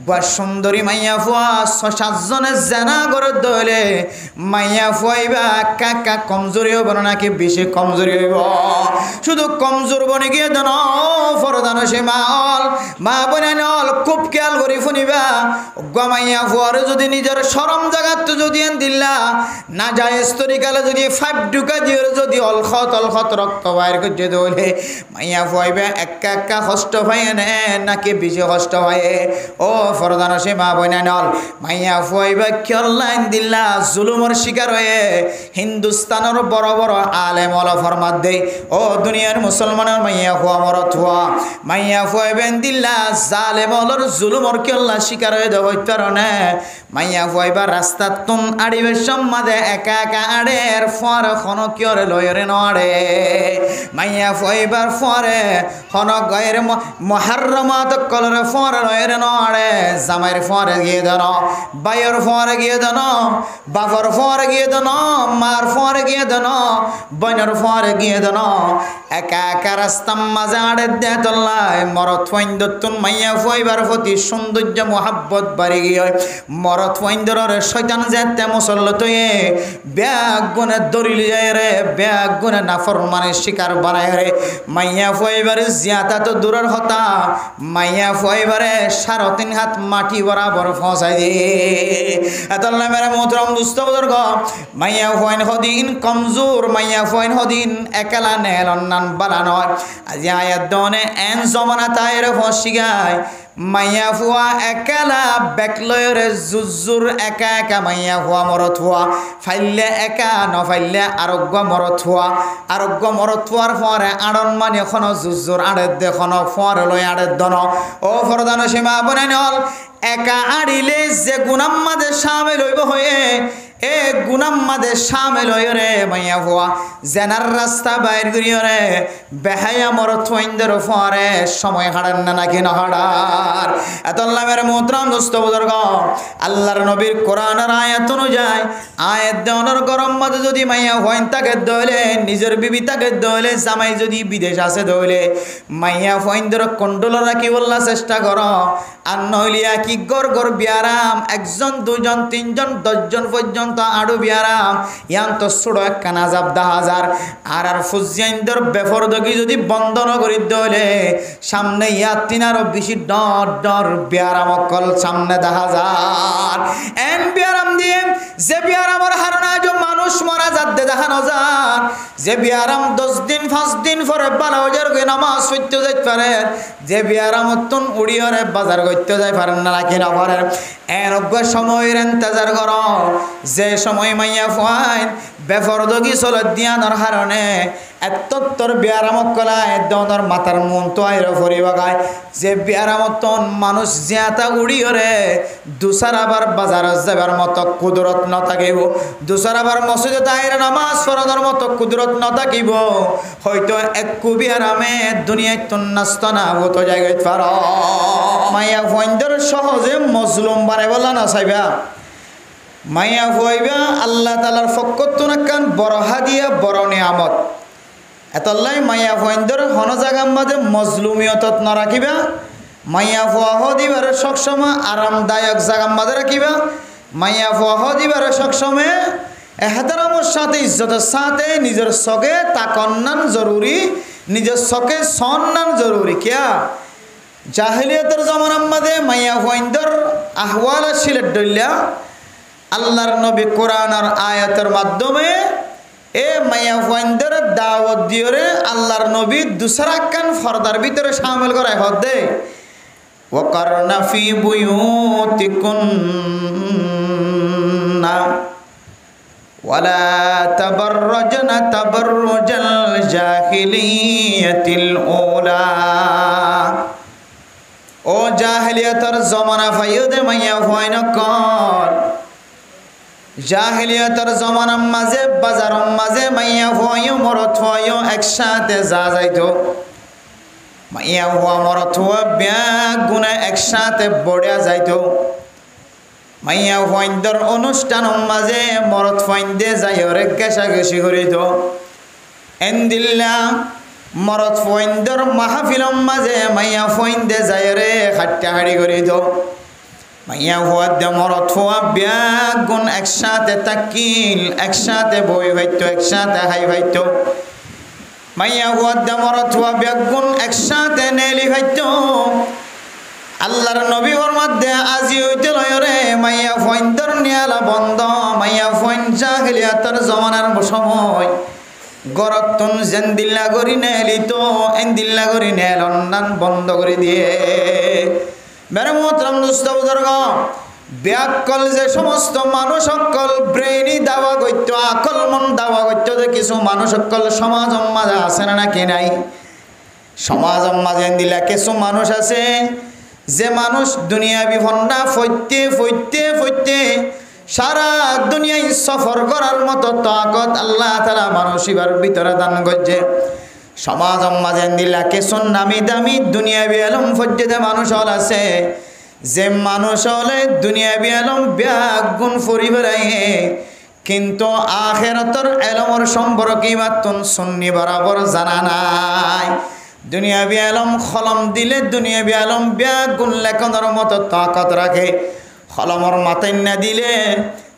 বা সুন্দরী মাইয়া ফুয়া 6-7 জেনা করে দলে মাইয়া ফুয়াইবা কাকা কমজোরি হইব নাকি বেশি কমজোরি হইব শুধু কমজোর বনে গিয়ে দেন ফরদান সে মাল মা বনে নল খুব খেয়াল করি শুনিবা মাইয়া ফুয়ার যদি নিজের শরম জাগাত যদি দিলা না যায় তরিকালে যদি 5 ঢুকা দিয়ে যদি অলখত রক্ত বাইর করতে দলে মাইয়া ফুয়াইবা একা কষ্ট পায় নাকি বেশি কষ্ট হয় ও ফরদান সে মা বনে নল মাইয়া ফুয়াইবা লাইন দিল্লা জুলুমর শিকার হয়ে হিন্দুস্তানের বড় বড় আলেম ওলা ফরমাত দে ও দুনিয়ার মুসলমানের মাইয়া ফুয়া মরত হওয়া মাইয়া ফুয়াইবেন দিল্লা জালেম ওলর জুলুমর কিয়ল্লা শিকার হয়ে দেব কারণে মাইয়া ফুয়াইবা রাস্তা তুন আড়িবে সম্মাদে একা আড়ের ফর খন কিয়রে লয়রে নড়ে মাইয়া ফুয়াইবার ফরে খন গয়ের মহারমাত কলরে ফর লয়রে নড়ে জামাইর ফরে গিয়ে দেন বাইয়ের ফরে গিয়ে দেন বাবার ফরে গিয়ে দেন মার ফরে গিয়ে দেন বোনের ফরে গিয়ে দেন একা রাস্তার মাঝে আড়ে দে তল্লায় মরত ফাইন্দতুন মাইয়া ফুয়াইবার প্রতি সৌন্দর্য মোহাব্বত বাড়ি গিয়ে মরত ফাইন্দরের শয়তান যেতে মুসল্লত ব্যাগ গুনে দরিল যায় রে ব্যাগ গুনে নাফরমানের শিকার বানায় রে মাইয়া ফুয়াইবারে জিয়াতা তো দূরের হতা মাইয়া ফুয়াইবারে 3.5 হাত মাটি বরাবর ফসাই দে এতল্লা মেরা মোহতরম দুস্থ বুজুর্গ মাইয়া ফুয়াইন হদিন কমজোর মাইয়া ফুয়াইন হদিন একলা নেলন নান বালা নয় আজ আয়াত দনে এন জমানা তাইর ফসি গায় মাইয়া ফুয়া একলা বেকলয়রে জুজুর একা মাইয়া ফুয়া মরত হওয়া ফাইলে একা নফাইলে আরোগ্য মরত হওয়ার পরে আড়ন মানে এখন জুজুর আড়ের দেখন ফরে লই আড়ের দন ও ফরদান সীমা বনে নল একা আড়িলে যে গুনাম্মাদের সামিল হইব হয়ে এ গুনাম্মাদের সামিল হই রে মাইয়া ফুয়া জেনার রাস্তা বাইর করিও রে বেহায়া মরত হইন্দের ফরে সময় হাড়েন না নাকি না হাড়ার এতল্লা মেরে মোহতরম দোস্ত বুজুর্গ আল্লাহর নবীর কোরআনের আয়াত অনুযায়ী আয়াত দেওয়ানোর গরম মাঝে যদি মাইয়া হইন তাকে দইলে নিজের বিবি তাকে দইলে জামাই যদি বিদেশ আছে দইলে মাইয়া হইনদের কন্ট্রোল রাখি বললা চেষ্টা কর আর নইলিয়া কি গড় বিয়ারাম 1 জন 2 জন 3 জন 10 জন পর্যন্ত আড়ু বিয়ারাম ইয়ান তো ছোড়ো একখান আজাব 10,000 আর ফুজিয়াইন্দর বেফরদগি যদি বন্ধন করি দইলে সামনে ইয়াতিন আরো বেশি ডর বিয়ারাম অকল সামনে 10,000 এন বিয়ারাম দিয়ে যে বিয়ারামর হারনা যে মানুষ মরা যাতে দেখানো যান যে বিয়ারাম 10 দিন 5 দিন পরে 12,000 করে নামাজ পড়তে যাইতে পারে যে বিয়ারামতন উড়িয়রে বাজার করতে যাই পারেন না রাখি না পারেন এনজ্ঞ সময়ের ইন্তজার কর যে সময় মাইয়া ফুয়াইন বেফরদগি চলত দিয়ানোর কারণে এত্তর বিয়ারামক কলায় দনের মাথার মন তো আইর ফরি বাগায় যে বিয়ারামতন মানুষ জিয়াতা উড়িয়রে দুসার আবার বাজার যাবার মতো কুদরত ন থাকিব দুসার আবার মসজিদে তাইর নামাজ পড়ানোর মতো কুদরত ন থাকিব হয়তো একু বিয়ারামে দুনিয়ায় তন্নাস্ত না হতো জায়গায় পার মাইয়া ফইন্দর সহজে মজলুম বানাই বলা না চাইবা মাইয়া ফুয়াইবা আল্লাহ তালার ফক্কতুন একখান বড় হাদিয়া বড় নিয়ামত এতলাই মাইয়া ফুয়াইন্দর হন জাগাম মাঝে মজলুমিয়তত ন রাখিবা মাইয়া ফুয়া দিবার সবসময় আরামদায়ক জাগাম মাঝে রাখিবা মাইয়া ফুয়া দিবার সবসময় এহতারামর সাথে ইজ্জতের সাথে নিজের চকে তাকন্নান জরুরি নিজের চকে সন্নান জরুরি কিয়া জাহিলিয়তের জমানার মাঝে মাইয়া ফুয়াইন্দর আহওয়াল সিলেট ডইলা আল্লাহর নবী কোরআনের আয়াতের মাধ্যমে এ মাইয়া ফুয়াইন্দর দাওয়াত দিওরে আল্লাহর নবী দুসরা কান ফরদার ভিতরে শামিল করায় হদে ওয়াকারনা ফি বুয়ুতিকুন্না ওয়ালা তাবাররাজনা তাবাররুজাল জাহিলিয়াতিল উলা ও জাহিলিয়াতের জমানা ফাইদে মাইয়া ফুয়াইন কর জাহিলিয়াতের জমানার মাঝে বাজারের মাঝে মাইয়া ফুয়াইও মরত ফুয়াইও একসাথে যা যাইতো মাইয়া ফুয়া মরত ফুয়া ব্যাগ গুনে একসাথে বড়িয়া যাইতো মাইয়া ফুয়াইন্দর অনুষ্ঠানের মাঝে মরত ফুয়াইন্দে যাই ওরে ঘেঁষাঘেঁষি করিত এন্দিল্লা মরত ফুয়াইন্দর মাহফিলের মাঝে মাইয়া ফুয়াইন্দে যাই রে হাট্টাহাড়ি করিত মাইয়া ফুয়ার দে মরত ফুয়া ব্যাগুন একসাথে তাকিল একসাথে বই ভাইতো একসাথে হাই ভাইতো মাইয়া ফুয়ার দে মরত ফুয়া ব্যাগুন একসাথে নেলি ভাইতো আল্লাহর নবী ওর মধ্যে আজি হইতে লয় রে মাইয়া ফুয়াইন্দর নিয়ালা বন্ধ মাইয়া ফুয়াইন জাহিলিয়াতের জমানার সময় গরতুন জেন্দিল্লা করি নেলি তো এন্দিল্লা করি নেল অন্যান বন্ধ করে দিয়ে মেরে মোহতরম দোস্ত বুজুর্গ ব্যাকল যে সমস্ত মানুষ সকল ব্রেইনি দাওয়া করতো আকল মন দাওয়া করতো যে কিছু মানুষ সকল সমাজ মাঝে আছে না নাকি নাই সমাজ মাঝে দিলা কিছু মানুষ আছে যে মানুষ দুনিয়া বিভন্না ফইতে ফইতে ফইতে সারা দুনিয়ায় সফর করার মতো তাকত আল্লাহ তাআলা মানুষের ভিতরে দান করছে সমাজ মাঝে দিলা কিছু নামি দামি দুনিয়াবি আলম ফজ্জেদে মানুষ হল আছে যে মানুষ হলে দুনিয়াবি আলম ব্যাগুণ ফরি বেড়াইয়ে কিন্তু আখিরাতের এলমর সম্পর্কে মাত্র সুন্নি বরাবর জানা নাই দুনিয়াবি আলম কলম দিলে দুনিয়াবি আলম ব্যাগুণ লেখনের মতো তাকত রাখে কলমর মাথায় না দিলে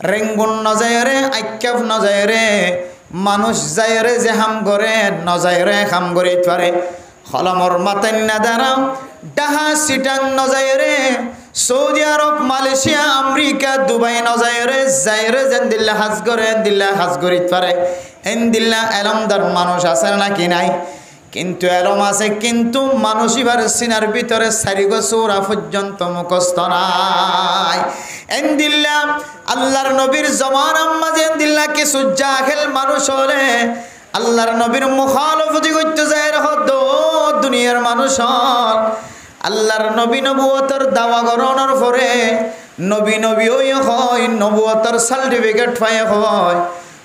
রেঙ্গুন নজায়রে আইক্যাফ নজায়রে মানুষ যায়রে যে হাম করে নজায়রে হাম করে পারে কলমর মাথায় না দাঁড়াও ডাহা সিটাং নজায়রে সৌদি আরব মালয়েশিয়া আমেরিকা দুবাই নজায়রে যায়রে যেন দিল্লা হাজ করে দিল্লা হাজ করে পারে এন দিল্লা এলমদার মানুষ আছে নাকি নাই কিন্তু এলম আছে কিন্তু মানুষ এবার সিনার ভিতরে সারিগো সূরা পর্যন্ত মুখস্থ নাই এন দিল্লা আল্লাহর নবীর জমানার মাঝে দিল্লা কিছু জাহেল মানুষ হলে আল্লাহর নবীর মুখালফতি করতে যায় হদ দুনিয়ার মানুষ আল্লাহর নবী নবুয়তের দাওয়া গ্রহণের পরে নবী ওই হয় নবুয়তের সার্টিফিকেট পাই হয়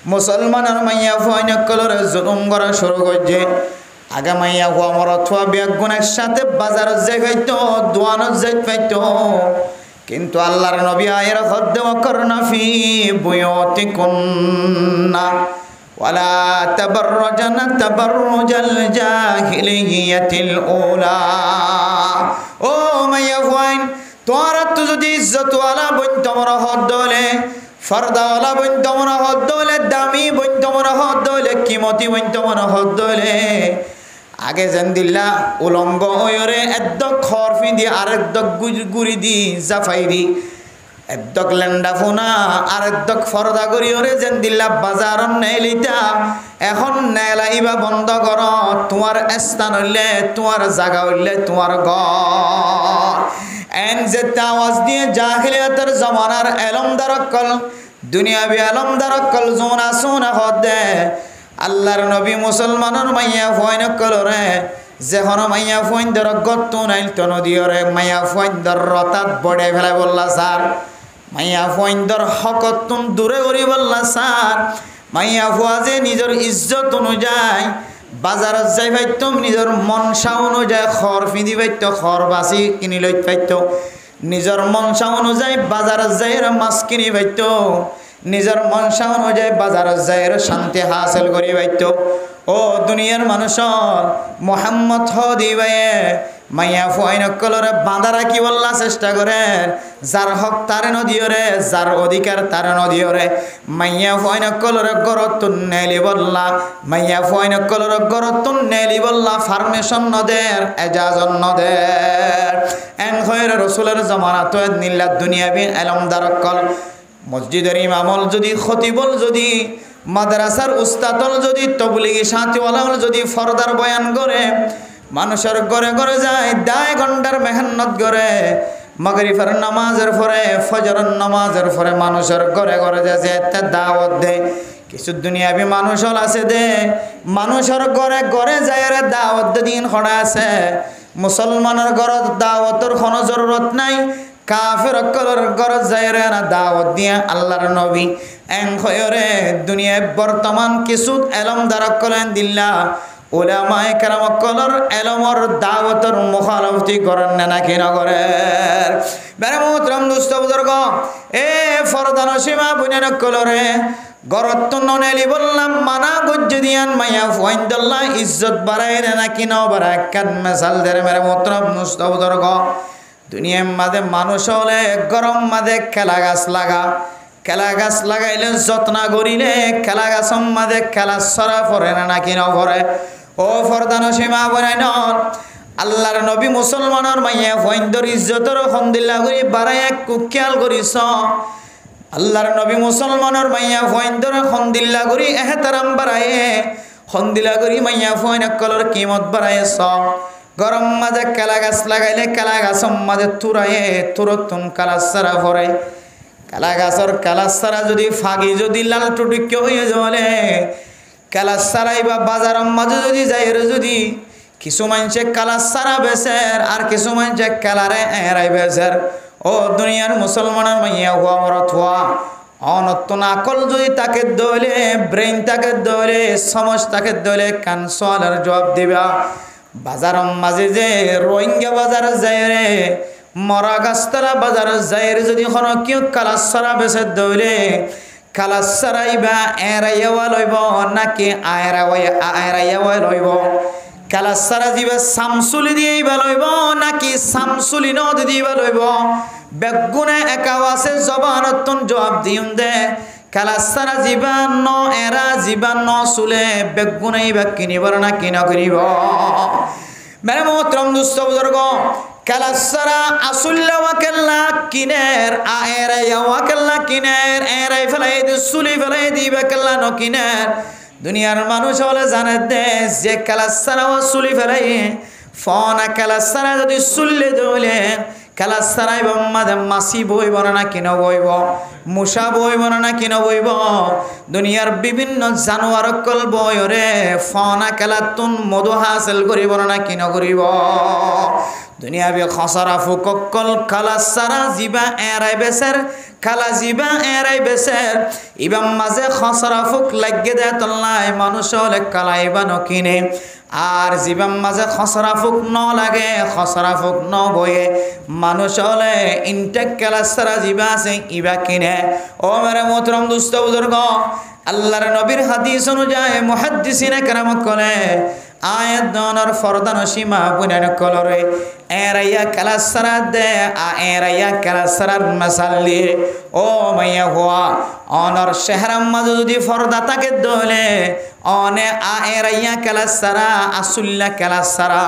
মুসলমানের মাইয়া ফুয়াইন কলরে জুলুম করা শুরু করছে আগে মাইয়া ফুয়া মরত ফুয়া ব্যাগুণ একসাথে বাজারত যাই পাইতো দোয়ানত যাই পাইতো কিন্তু আল্লাহর নবী আয়ের হদ্দে ওয়াকরনা ফি বুয়ুতিকুন্না ওয়ালা তাবাররাজনা তাবাররুজাল জাহিলিয়াতিল উলা ও মাইয়া ফুয়াইন তোরা তো যদি ইজ্জত ওয়ালা বইন তোমরা হদ হলে ফরদা ওয়ালা বইন তোমরা হদ হলে দামি বইন তোমরা হদ হলে কিমতি বইন তোমরা হদ হলে আগে যেন দিল্লা উলঙ্গ ওরে একদক খরফি দি আরেকদক গুড়ি দি জাফাই দি একদক লেন্ডা ফোনা আরেকদক ফরদা করি ওরে যেন দিল্লা বাজার নেলিতা এখন নেলাইবা বন্ধ কর তোমার স্থান হইলে তোমার জায়গা হইলে তোমার ঘর এন যে আওয়াজ দিয়ে জাহিলিয়াতের জমানার এলমদারকল দুনিয়াবি এলমদারকল জোনা সোনা হদে আল্লাহর নবী মুসলমানের মাইয়া ফুয়াইন কলরে যেখন মাইয়া ফুয়াইন দর গত নাইল তো নদীরে মাইয়া ফুয়াইন দর রতাত বড়ে ফেলে বললা স্যার মাইয়া ফুয়াইন দর হকতুন দূরে করি বললা স্যার মাইয়া ফুয়া যে নিজের ইজ্জত অনুযায়ী বাজারত যাই পাইতো নিজের মনসা অনুযায়ী খড় ফিঁদি পাইতো খড় বাছি কিনি লইত পাইতো নিজের মনসা অনুযায়ী বাজারত যাই মাছ কিনি পাইতো নিজের মনসা অনুযায়ী বাজারত যাই শান্তি হাসিল করি পাইতো ও দুনিয়ার মানুষ মোহাম্মদ হদি ভাইয়ে মাইয়া ফুয়াইন কলরে বাঁধা রাখি বললা চেষ্টা করে যার হক তারে নদীরে যার অধিকার তারে নদীরে মাইয়া ফুয়াইন কলরে গরতুন নেলি বললা মাইয়া ফুয়াইন কলরে গরতুন নেলি বললা ফার্মেশন নদের এজাজত নদের এন খয়ের রসুলের জমানা তো নিল্লা দুনিয়াবি এলমদার কল মসজিদের ইমামল যদি খতিবল যদি মাদ্রাসার উস্তাদল যদি তবলিগি সাথীওয়ালাল যদি ফরদার বয়ান করে মানুষের ঘরে ঘরে যায় দায় ঘন্টার মেহনত করে মাগরিবের নামাজের পরে ফজরের নামাজের পরে মানুষের ঘরে ঘরে যায় একটা দাওয়াত দেয় কিছু দুনিয়াবি মানুষ আছে দে মানুষের ঘরে ঘরে যায় রে দাওয়াত দিন খড়া আছে মুসলমানের ঘরত দাওয়াতের কোনো জরুরত নাই কাফের কলর ঘরত যায় রে না দাওয়াত দিয়ে আল্লাহর নবী এন খয়রে দুনিয়ায় বর্তমান কিছু এলম দ্বারা করেন দিল্লা উলামায়ে কেরাম কলর এলমর দাওয়াতের মুখালফতি করেন না নাকি না করেন বেরে মুহতরম দোস্ত বুজুর্গ এ ফরদান সীমা বুনের কলরে গরত ননেলি বললাম মানা গজ্জ দিয়ান মাইয়া ফুয়াইন্দল্লাহ ইজ্জত বাড়ায় না নাকি না বাড়ায় কান মেসাল দের মেরে মুহতরম দোস্ত বুজুর্গ দুনিয়ার মাঝে মানুষ হলে গরম মাঝে খেলা গাছ লাগা, খেলা গাছ লাগাইলে যত্ন করিলে খেলা গাছের মাঝে খেলা সরা পড়ে না নাকি না পড়ে? ও ফরদান সীমা বনাই নন আল্লাহর নবী মুসলমানের মাইয়া ফইন্দর ইজ্জতর হন্দিল্লা করি বাড়াই এক কুখিয়াল করিস। আল্লাহর নবী মুসলমানের মাইয়া ফইন্দর হন্দিল্লা করি এহতারাম বাড়ায়ে হন্দিল্লা করি মাইয়া ফইন কলর কিমত বাড়াইছ। গরম মাঝে খেলা গাছ লাগাইলে খেলা গাছের মাঝে তুরায়ে তুরতুন কালা সারা পড়ে। কালা গাছর কালা সারা যদি ফাগি যদি লাল টুটিক্য হয়ে যাবে কালা সারাই বা বাজারের মাঝে যদি যাই যদি কিছু মানুষে কালা সারা বেচের আর কিছু মানুষে কালারে এরাই বেচের। ও দুনিয়ার মুসলমানের মাইয়া হওয়া মরত হওয়া অনত্তন আকল যদি তাকে দলে ব্রেইন তাকে দলে সমজ তাকে দলে কান সোয়ালের জবাব দিবা। বাজারের মাঝে যে রোহিঙ্গা বাজার যায় রে মরা গাছতলা বাজার যায় রে যদি কোনো কেউ কালা সারা বেচে দলে কালা সারাইবা এরাইয়া লইব নাকি আয়রাইয়া লইব? কালা সারা দিবা সামসুলি দিয়েইবা লইব নাকি সামসুলি নদ দিবা লইব? বেগুনে একাওয়াসে জবানতন জবাব দিউন দে কালা সারা জীবান ন এরা জীবান ন চুলে বেগুনেইবা কিনিবার না কিনা কিনিব? মেরে মোহতরম দুস্থ বুজুর্গ কালা সারা আসুল্লা ওয়াকাল্লা কিনের আয়রাইয়া ওয়াকাল্লা কিনের এরাই ফেলাই দি চুলি ফেলাই দিবা কাল্লা ন কিনের। দুনিয়ার মানুষ হলে জানে দে যে কালা সারা ও চুলি ফেলাই ফনা কালা সারা যদি চুললে দলে কালা সারাই মাঝে মাছি বইব না কিনা বইব, মশা বইব না কিনা বইব, দুনিয়ার বিভিন্ন জানোয়ার কল বয়রে ফনা কালাতুন মধু হাসিল করিব না কিনা করিব? দুনিয়া বি খসরা ফুককল কালা সারা জিবা এরাই বেসের কালা জিবা এরাই বেসের ইবাম মাঝে খসরা ফুক লাগে দে তল্লাই মানুষ হলে কালাইবা নকিনে আর জীবাম মাঝে খসরা ফুক ন লাগে খসরা ফুক ন বয়ে মানুষ হলে ইনটেক কালা সারা জিবা আছে ইবা কিনে। ও মেরে মোহতরম দুস্থ বুজুর্গ আল্লাহর নবীর হাদিস অনুযায়ী মুহাদ্দিসিনে কেরাম কলে আয়াত দনর ফরদান সীমা বুনেন কলরে এরাইয়া কালা সারা দে এরাইয়া কালা সারার মাসাল্লি। ও মাইয়া হওয়া অনর শেহরাম মাঝে যদি ফরদা তাকে দলে অনে এরাইয়া কালা সারা আসুল্লা কালা সারা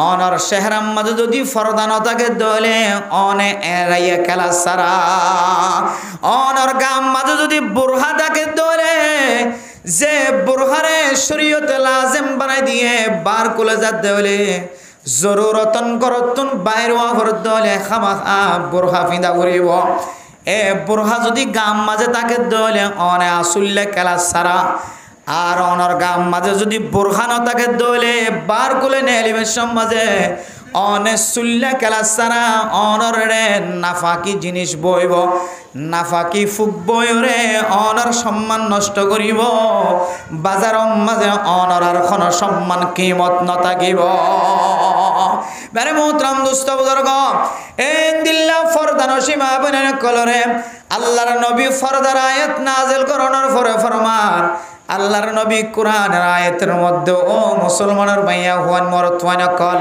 অনর শেহরাম মাঝে যদি ফরদা ন তাকে দলে অনে এরাইয়া কালা সারা অনর গাম মাঝে যদি বুরহা তাকে দলে যে বুরহারে শরীয়তে লাজেম বানাই দিয়ে বার কুলে যা দেলে জরুরতন করতন বাইর ওয়াফর দলে খামাখা বুরহা ফিদা করিব। এ বুরহা যদি গাম মাঝে তাকে দলে অনে আসুল্লে কালা সারা আর অনর গাম মাঝে যদি বুরহা ন তাকে দলে বার কুলে নেলিবের সমাজে অনে সুল্লা কালা সারা অনর রে নাফাকি জিনিস বইব নাফাকি ফুক বইরে অনর সম্মান নষ্ট করিব বাজার মাঝে অনর আর কোনো সম্মান কিমত ন থাকিব। বেরে মোহতরম দুস্থ বুজুর্গ এন দিল্লা ফরদান সীমা বনেন কলরে আল্লাহর নবী ফরদার আয়াত নাজিল করনের পরে ফরমান আল্লাহর নবী কোরআনের আয়াতের মধ্যে ও মুসলমানের মাইয়া হুয়ান মরত ওয়ান কল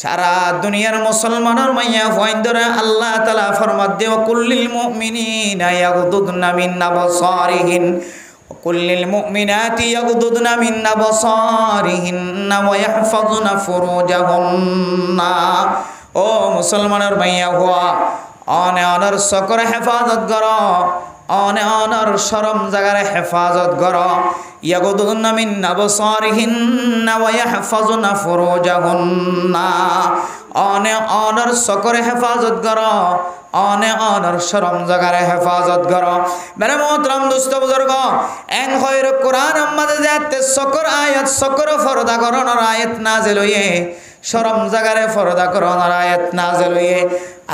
সারা দুনিয়ার মুসলমানের মাইয়া হুয়ান ধরে আল্লাহ তাআলা ফরমাত দেও কুল্লিল মুমিনিনা ইয়াগুদুনা মিন আবসারিহিন কুল্লিল মুমিনাতি ইয়াগুদুনা মিন আবসারিহিন্না ওয়া ইয়াহফাযুনা ফুরুজাহুন্না। ও মুসলমানের মাইয়া হুয়া অনে অনর সকর হেফাজত করো অনে অনর শরম জাগারে হেফাজত করো ইয়াগুদুনা মিন আবসারিহিন্না ওয়া ইয়াহফাযুনা ফুরুজাহুন্না অনে অনর সকর হেফাজত করো অনে অনর শরম জাগারে হেফাজত করো। মেরে মোহতরম দুস্থ বুজুর্গ এন খৈর কোরআন আমাদের যাতে সকর আয়াত সকর ফরদা করণর আয়াত নাজিল হয়ে শরম জাগারে ফরদা করণর আয়াত নাজিল হয়ে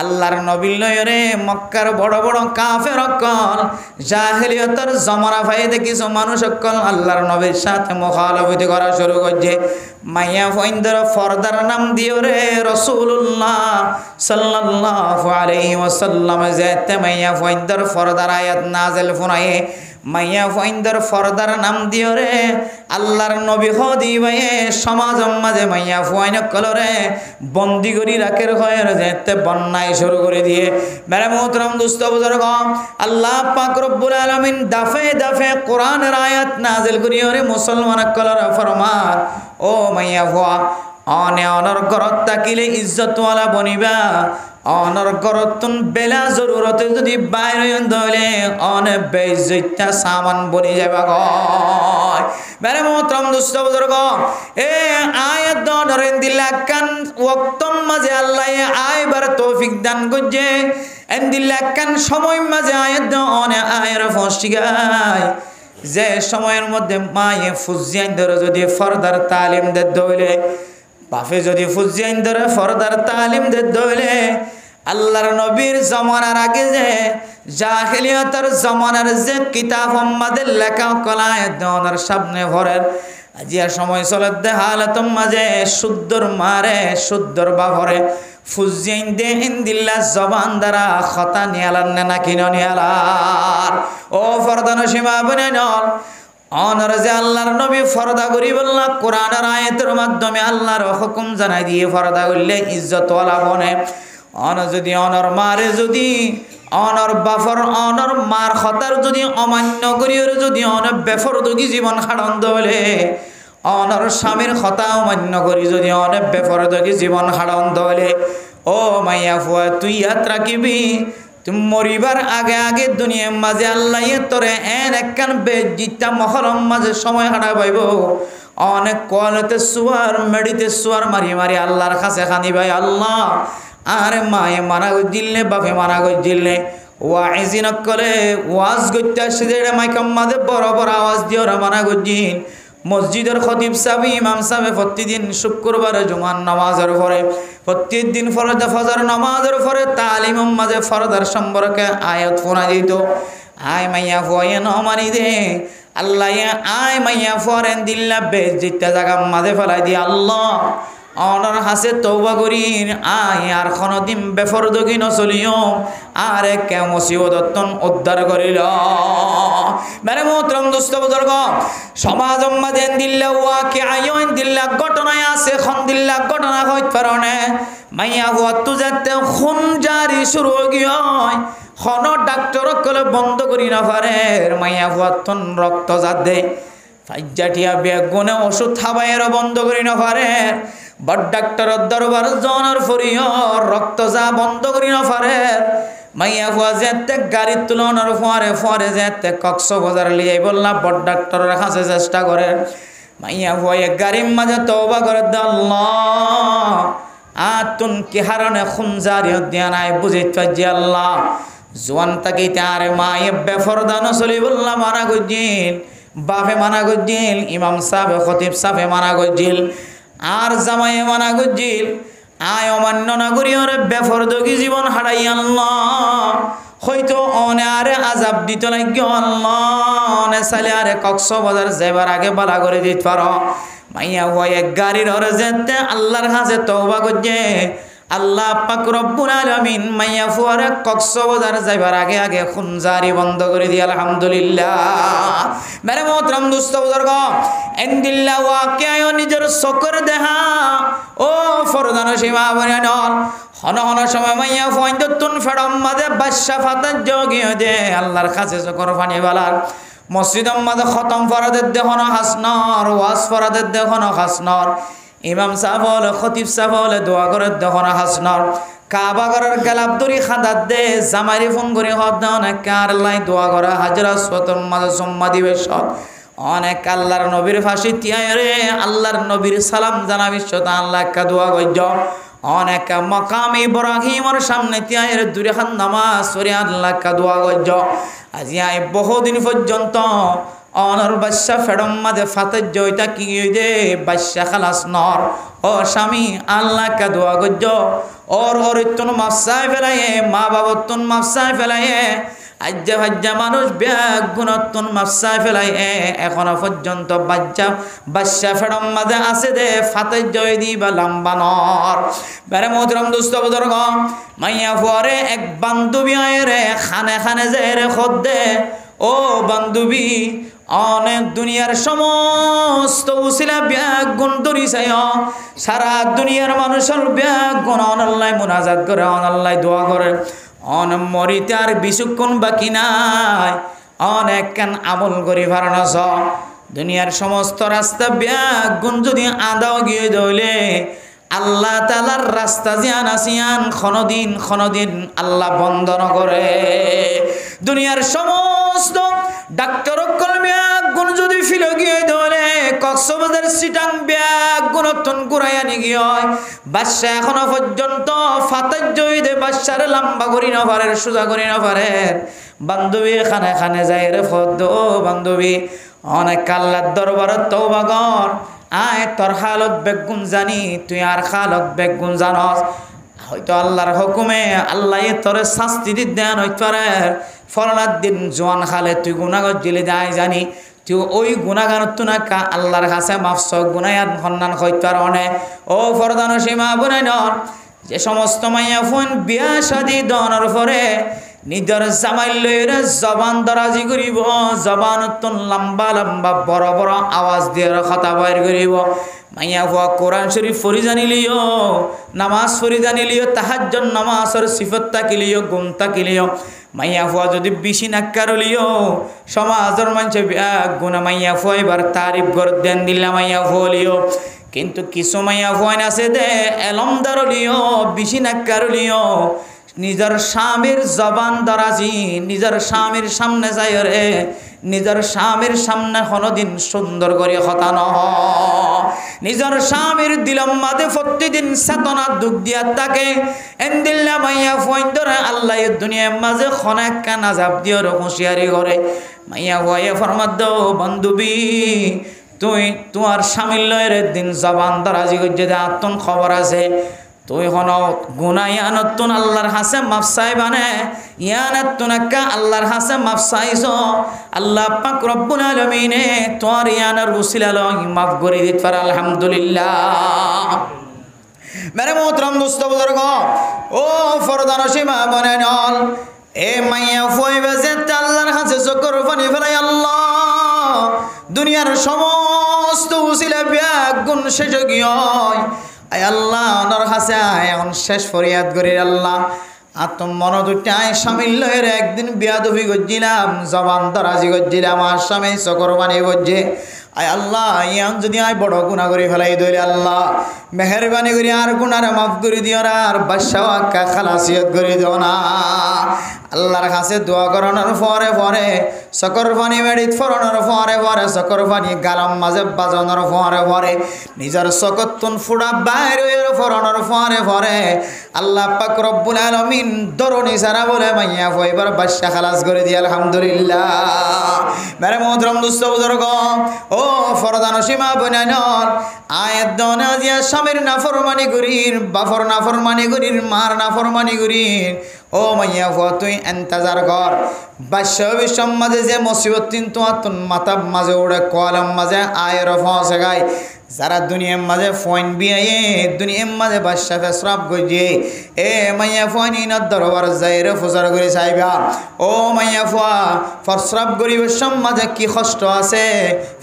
আল্লাহর নবী লয়রে মক্কার বড় বড় কাফের অকল জাহেলিয়তের জমানা ফাইদে কিছু মানুষ অকল আল্লাহর নবীর সাথে মুখালাফতি করা শুরু করছে। মাইয়া ফইন্দর ফরদার নাম দিও রে রাসূলুল্লাহ সাল্লাল্লাহু আলাইহি ওয়াসাল্লাম যেতে মাইয়া ফইন্দর ফরদার আয়াত নাজিল ফুনায়ে মাইয়া ফাইন্দার ফরদার নাম দিও রে আল্লাহর নবী হদি ভাইয়ে সমাজ মাঝে মাইয়া ফুয়াইন কলরে বন্দি করি রাখের হয় যেতে বন্যায় শুরু করে দিয়ে মেরে মোহতরম দুস্থ বুজুর্গ আল্লাহ পাক রব্বুল আলামিন দাফে দাফে কোরআনের আয়াত নাজিল করিও রে মুসলমান কলরে ফরমান ও মাইয়া ফুয়া অনে অনর ঘরত থাকিলে ইজ্জতওয়ালা বনিবা অনর ঘরতুন বেলা জরুরতে যদি বাইরে দলে অনে বেইজ্জতটা সামান বনি যাবা গয় মেরে মোহতরম দুস্থ বুজুর্গ এ আয়াত দরেন দিলাকান ওয়াক্তম মাঝে আল্লাহ আইবার তৌফিক দান করছে এন দিলাকান সময় মাঝে আয়াত অনে আয়ের ফসিগায় যে সময়ের মধ্যে মায়ে ফুজিয়ান ধরে যদি ফরদার তালিম দে দইলে বাফে যদি ফুজিয়ান ধরে ফরদার তালিম দে দইলে আল্লাহর নবীর জমানার আগে যে জাহিলিয়াতের জমানার যে কিতাব আমাদের লেখা কলায় দনার সামনে ভরের আজিয়া সময় চলে দে হালাতম মাঝে শুদ্ধর মারে শুদ্ধর বাভরে ফুজিয়ান দে ইনদিল্লা জবান দ্বারা খতা নিয়ালান না কিনো নিয়ালার ও ফরদান সীমা বনে নল অনর যে আল্লাহর নবী ফরদা করি বললা কোরআনের আয়াতের মাধ্যমে আল্লাহর হুকুম জানাই দিয়ে ফরদা করলে ইজ্জতওয়ালা বনে অন যদি অনর মারে যদি অনর বাফর অনর মার খতার যদি অমান্য করিও যদি অন বেফরদগি জীবন হাড়ন্দ হলে অনর স্বামীর খতা অমান্য করি যদি অন বেফরদগি জীবন হাড়ন্দ হলে ও মাইয়া ফুয়া তুই ইয়াত রাখিবি তুমি মরিবার আগে আগে দুনিয়ার মাঝে আল্লাহ তোরে এন একখান বেজিটা মহরম মাঝে সময় হাঁটা পাইব অনেক কোয়ালতে সুয়ার মেডিতে সুয়ার মারি মারি আল্লাহর কাছে খানি ভাই আল্লাহ আরে মায়ে মানা দিলে বাপে মানা দিলে ওয়াইজি নকলে ওয়াজ করতে আসছে যে মাইকাম মাঝে বড় বড় আওয়াজ দিয়ে ওরা মানা করছিন মসজিদের খতিব সাহেব ইমাম সাহেব প্রতিদিন শুক্রবার জুমার নামাজের পরে প্রতিদিন ফজর নামাজের পরে তালিম মাঝে ফরদার সম্পর্কে আয়াত ফোনা দিত আয় মাইয়া ফুয়ে নমানি দে আল্লাহ আয় মাইয়া ফরেন দিল্লা বেজিটা জায়গা মাঝে ফেলাই দিয়ে আল্লাহ অনর হাসে তৌবা করিন আয় আর কোনদিন বেফরদগি নচলিও আর কে মুসিবতন উদ্ধার করিল মেরে মোহতরম দোস্ত বুজুর্গ সমাজ মাঝে দিল্লা ওয়াকে আইন দিল্লা ঘটনায় আছে খন দিল্লা ঘটনা হইতে পারনে মাইয়া হুয়া তু যাতে খুন জারি শুরু গিয়ে খন ডাক্তার কলে বন্ধ করি না পারে মাইয়া হুয়াতন রক্ত যাতে ফাইজাটিয়া বেগুনে ওষুধ খাবাইয়েরও বন্ধ করি না পারে বড় ডাক্তারের দরবার জনের ফরিয় রক্ত যা বন্ধ করি না পারে মাইয়া ফুয়া যেতে গাড়ি তুলনার ফরে ফরে যেতে কক্সবাজার লিয়ে বললা বড় ডাক্তারের কাছে চেষ্টা করে মাইয়া ফুয়া গাড়ির মাঝে তওবা করে আল্লাহ আতুন কি হারণে খুনজারিও দিয়া নাই বুঝিত পাইছি আল্লাহ জোয়ান তাকে তারে মায়ে বেফরদানো চলি বললা মানা গজিল বাপে মানা গজিল ইমাম সাহেব খতিব সাহেব মানা গজিল আর জামাই মানা গজিল আয় অমান্য না করি ওরে বেফরদগি জীবন হারাই আল্লাহ হয়তো অনে আরে আজাব দিত লাগি আল্লাহ অনে সালে আরে কক্সবাজার যাবার আগে বালা করে দিতে পারো মাইয়া হয়ে গাড়ির ওরে যেতে আল্লাহর কাছে তওবা করছে আল্লাহ পাক রব্বুল আলামিন মাইয়া ফুয়ারে কক্সবাজার যাইবার আগে আগে খুনজারি বন্ধ করে দিয়ে আলহামদুলিল্লাহ মেরে মোহতরম দোস্ত বুজুর্গ এন্দিল্লা ওয়াকিয়া নিজের চোখের দেখা ও ফরদান সীমা বনিয়ান হন হন সময় মাইয়া ফুয়াইতুন ফেড়ম মাঝে বাদশা ফাতার যোগিয়ে দে আল্লাহর কাছে চোখের পানি বালার মসজিদের মাঝে খতম ফরাদের দেহন হাসনর ওয়াজ ফরাদের দেহন হাসনর ইমাম সাহেব হলে খতিব সাহেব হলে দোয়া করে দেখো হাসনর কাবা করার গেলাপ দড়ি খাদার দে জামারি ফোন করে হদ অনেক কার লাই দোয়া করা হাজরা সতর মাঝে সম্মা দিবে সব অনেক আল্লাহর নবীর ফাঁসি তিয়ায় রে আল্লাহর নবীর সালাম জানাবি সত আল্লাহ কা দোয়া গজ্জ অনেক মকাম ইব্রাহিমের সামনে তিয়ায় রে দূরে খান নামাজ পড়ে আল্লাহ কা দোয়া গজ্জ আজি আই বহুদিন পর্যন্ত অনর বাদশা ফেডম মাঝে ফাতের জয়টা কি দে বাদশা খালাস নর ও স্বামী আল্লাহ কা দোয়া গজ্জ ওর অরিত্তন মাফসায় ফেলাইয়ে মা বাবতন মাফসায় ফেলাইয়ে আজ্জা ভাজ্জা মানুষ ব্যাগ গুণত্তন মাফসায় ফেলাইয়ে এখনো পর্যন্ত বাদশা ফেডম মাঝে আছে দে ফাতের জয় দিবা লম্বা নর বেড়ে মোহতরম দুস্থ বুজুর্গ মাইয়া ফুয়ারে এক বান্ধবী আয় রে খানে খানে যে রে খদ দে ও ও বান্ধবী অনেক দুনিয়ার সমস্ত উসিলা ব্যাগ গুণ ধরি চাই সারা দুনিয়ার মানুষের ব্যাগ গুণ অনাল্লাহ মুনাজাত করে অনাল্লাহ দোয়া করে অন মরিতে আর বিশুক্ষণ বাকি নাই অনেক কেন আমল করি ভারণাস দুনিয়ার সমস্ত রাস্তা ব্যাগ গুণ যদি আদাও গিয়ে দইলে আল্লাহ তাআলার রাস্তা জিয়ান আসিয়ান ক্ষণদিন আল্লাহ বন্ধ করে দুনিয়ার সমস্ত ডাক্তার কলমিয়াক গুণ যদি ফিল গিয়ে দলে কক্সবাজার সিটাং ব্যাগ গুণতন ঘুরাইয়া নি গিয়ে বাদশা এখনো পর্যন্ত ফাতার জয়ীদে বাদশার লম্বা করি না পারে সোজা করি না পারে বান্ধবী খানে খানে যায় রে ফদ ও বান্ধবী অনেক আল্লাহর দরবারে তওবা কর আয় তোর হালত বেগুন জানি তুই আর হালত বেগুন জানস হয়তো আল্লাহর হুকুমে আল্লাহ তোর শাস্তি দেন হইতে পারে ফরনার দিন জোয়ান খালে তুই গুনাহগার দিলে যাই জানি তুই ওই গুনাহগার তো না কা আল্লাহর কাছে মাফস গুনায়াত খন্নান হইতে পারে অনে ও ফরদান সীমা বুনাই নর যে সমস্ত মাইয়া ফোন বিয়া শাদী দনের পরে নিজের জামাই লইরে জবান দরাজি করিব জবান তুন লম্বা লম্বা বড় বড় আওয়াজ দিয়ে কথা বাইর করিব মাইয়া ফুয়া কোরআন শরীফ পড়ি জানিলিও নামাজ পড়ি জানিলিও তাহাজ্জুদ নামাজের সিফত তাকিলিও গুম তাকিলিও মাইয়া ফুয়া যদি বেশি নাক্কারলিও সমাজের মানুষে গুণা মাইয়া ফুয়া এবার তারিফ করে দেন দিল্লা মাইয়া ফুয়ালিও কিন্তু কিছু মাইয়া ফুয়ান আছে দে এলমদারলিও বেশি নাক্কারলিও নিজের স্বামীর জবান দরাজি নিজের স্বামীর সামনে যায় রে নিজের স্বামীর সামনে কোনোদিন সুন্দর করে কথা নহ নিজের স্বামীর দিলম মাঝে প্রতিদিন চেতনা দুঃখ দিয়া থাকে এন্দিল্লা মাইয়া ফোন ধরে আল্লাহ দুনিয়ার মাঝে খনাক কান আজাব দিয়ে হুঁশিয়ারি করে মাইয়া ভয়ে ফরমাদ দাও বান্ধবী তুই তোমার স্বামীর লয়ের দিন জবান দরাজি করছে আত্মন খবর আছে তুই হন গুনা ইয়ানতুন আল্লাহর হাসে মাফ চাইবানে ইয়ানাতুন একা আল্লাহর হাসে মাফ চাইছ আল্লাহ পাক রব্বুল আলামিনে তোর ইয়ানার উসিলা লই মাফ করে দিতে পারে আলহামদুলিল্লাহ মেরে মোহতরম দোস্ত বুজুর্গ ও ফরদান সীমা বনে নল এ মাইয়া ফই বেজে আল্লাহর হাসে চকর পানি ফেলাই আল্লাহ দুনিয়ার সমস্ত উসিলা ব্যাগ গুণ শেষ গিয়ে আয় আল্লাহ ওনার কাছে এখন শেষ ফরিয়াদ করি আল্লাহ আত্ম মন দুটায় স্বামীর লয়ের একদিন বিয়াদবি করছিলাম জবান দরাজি করছিলাম আর স্বামী চকর বানি করছে আয় আল্লাহ ইয়ান যদি আয় বড় গুণা করে ফেলাই দইলে আল্লাহ মেহরবানি করি আর গুণারে মাফ করে দিও না আর বাদশাহ আক্কা খালাসিয়ত করে দিও না আল্লাহর কাছে দোয়া করানোর পরে পরে চকর পানি মেডিত ফরানোর পরে পরে চকর পানি গালাম মাঝে বাজানোর পরে পরে নিজের চকতুন ফুড়া বাইরে ফরানোর পরে পরে আল্লাহ পাক রব্বুল আলামিন দরনি সারা বলে মাইয়া ফইবার বাদশা খালাস করে দিয়ে আলহামদুলিল্লাহ মেরে মোহতরম দোস্ত বুজুর্গ ও ফরদান সীমা বনাইনর আয়াত দনা দিয়া স্বামীর নাফরমানি করির বাফর নাফরমানি করির মার নাফরমানি করির ও মাইয়া ফুয়া তুই এন্তাজার কর বাদশা বিশ্বম মাঝে যে মুসিবত কিন্তু আতুন মাথা মাঝে ওড়ে কলম মাঝে আয়ের ফসে গায় যারা দুনিয়ার মাঝে ফোন বিয়ে দুনিয়ার মাঝে বাদশা ফেসরাব গজে এ মাইয়া ফোন ইনার দরবার যাই রে ফুজার করে চাইবা ও মাইয়া ফুয়া ফসরাব গরিবের মাঝে কি কষ্ট আছে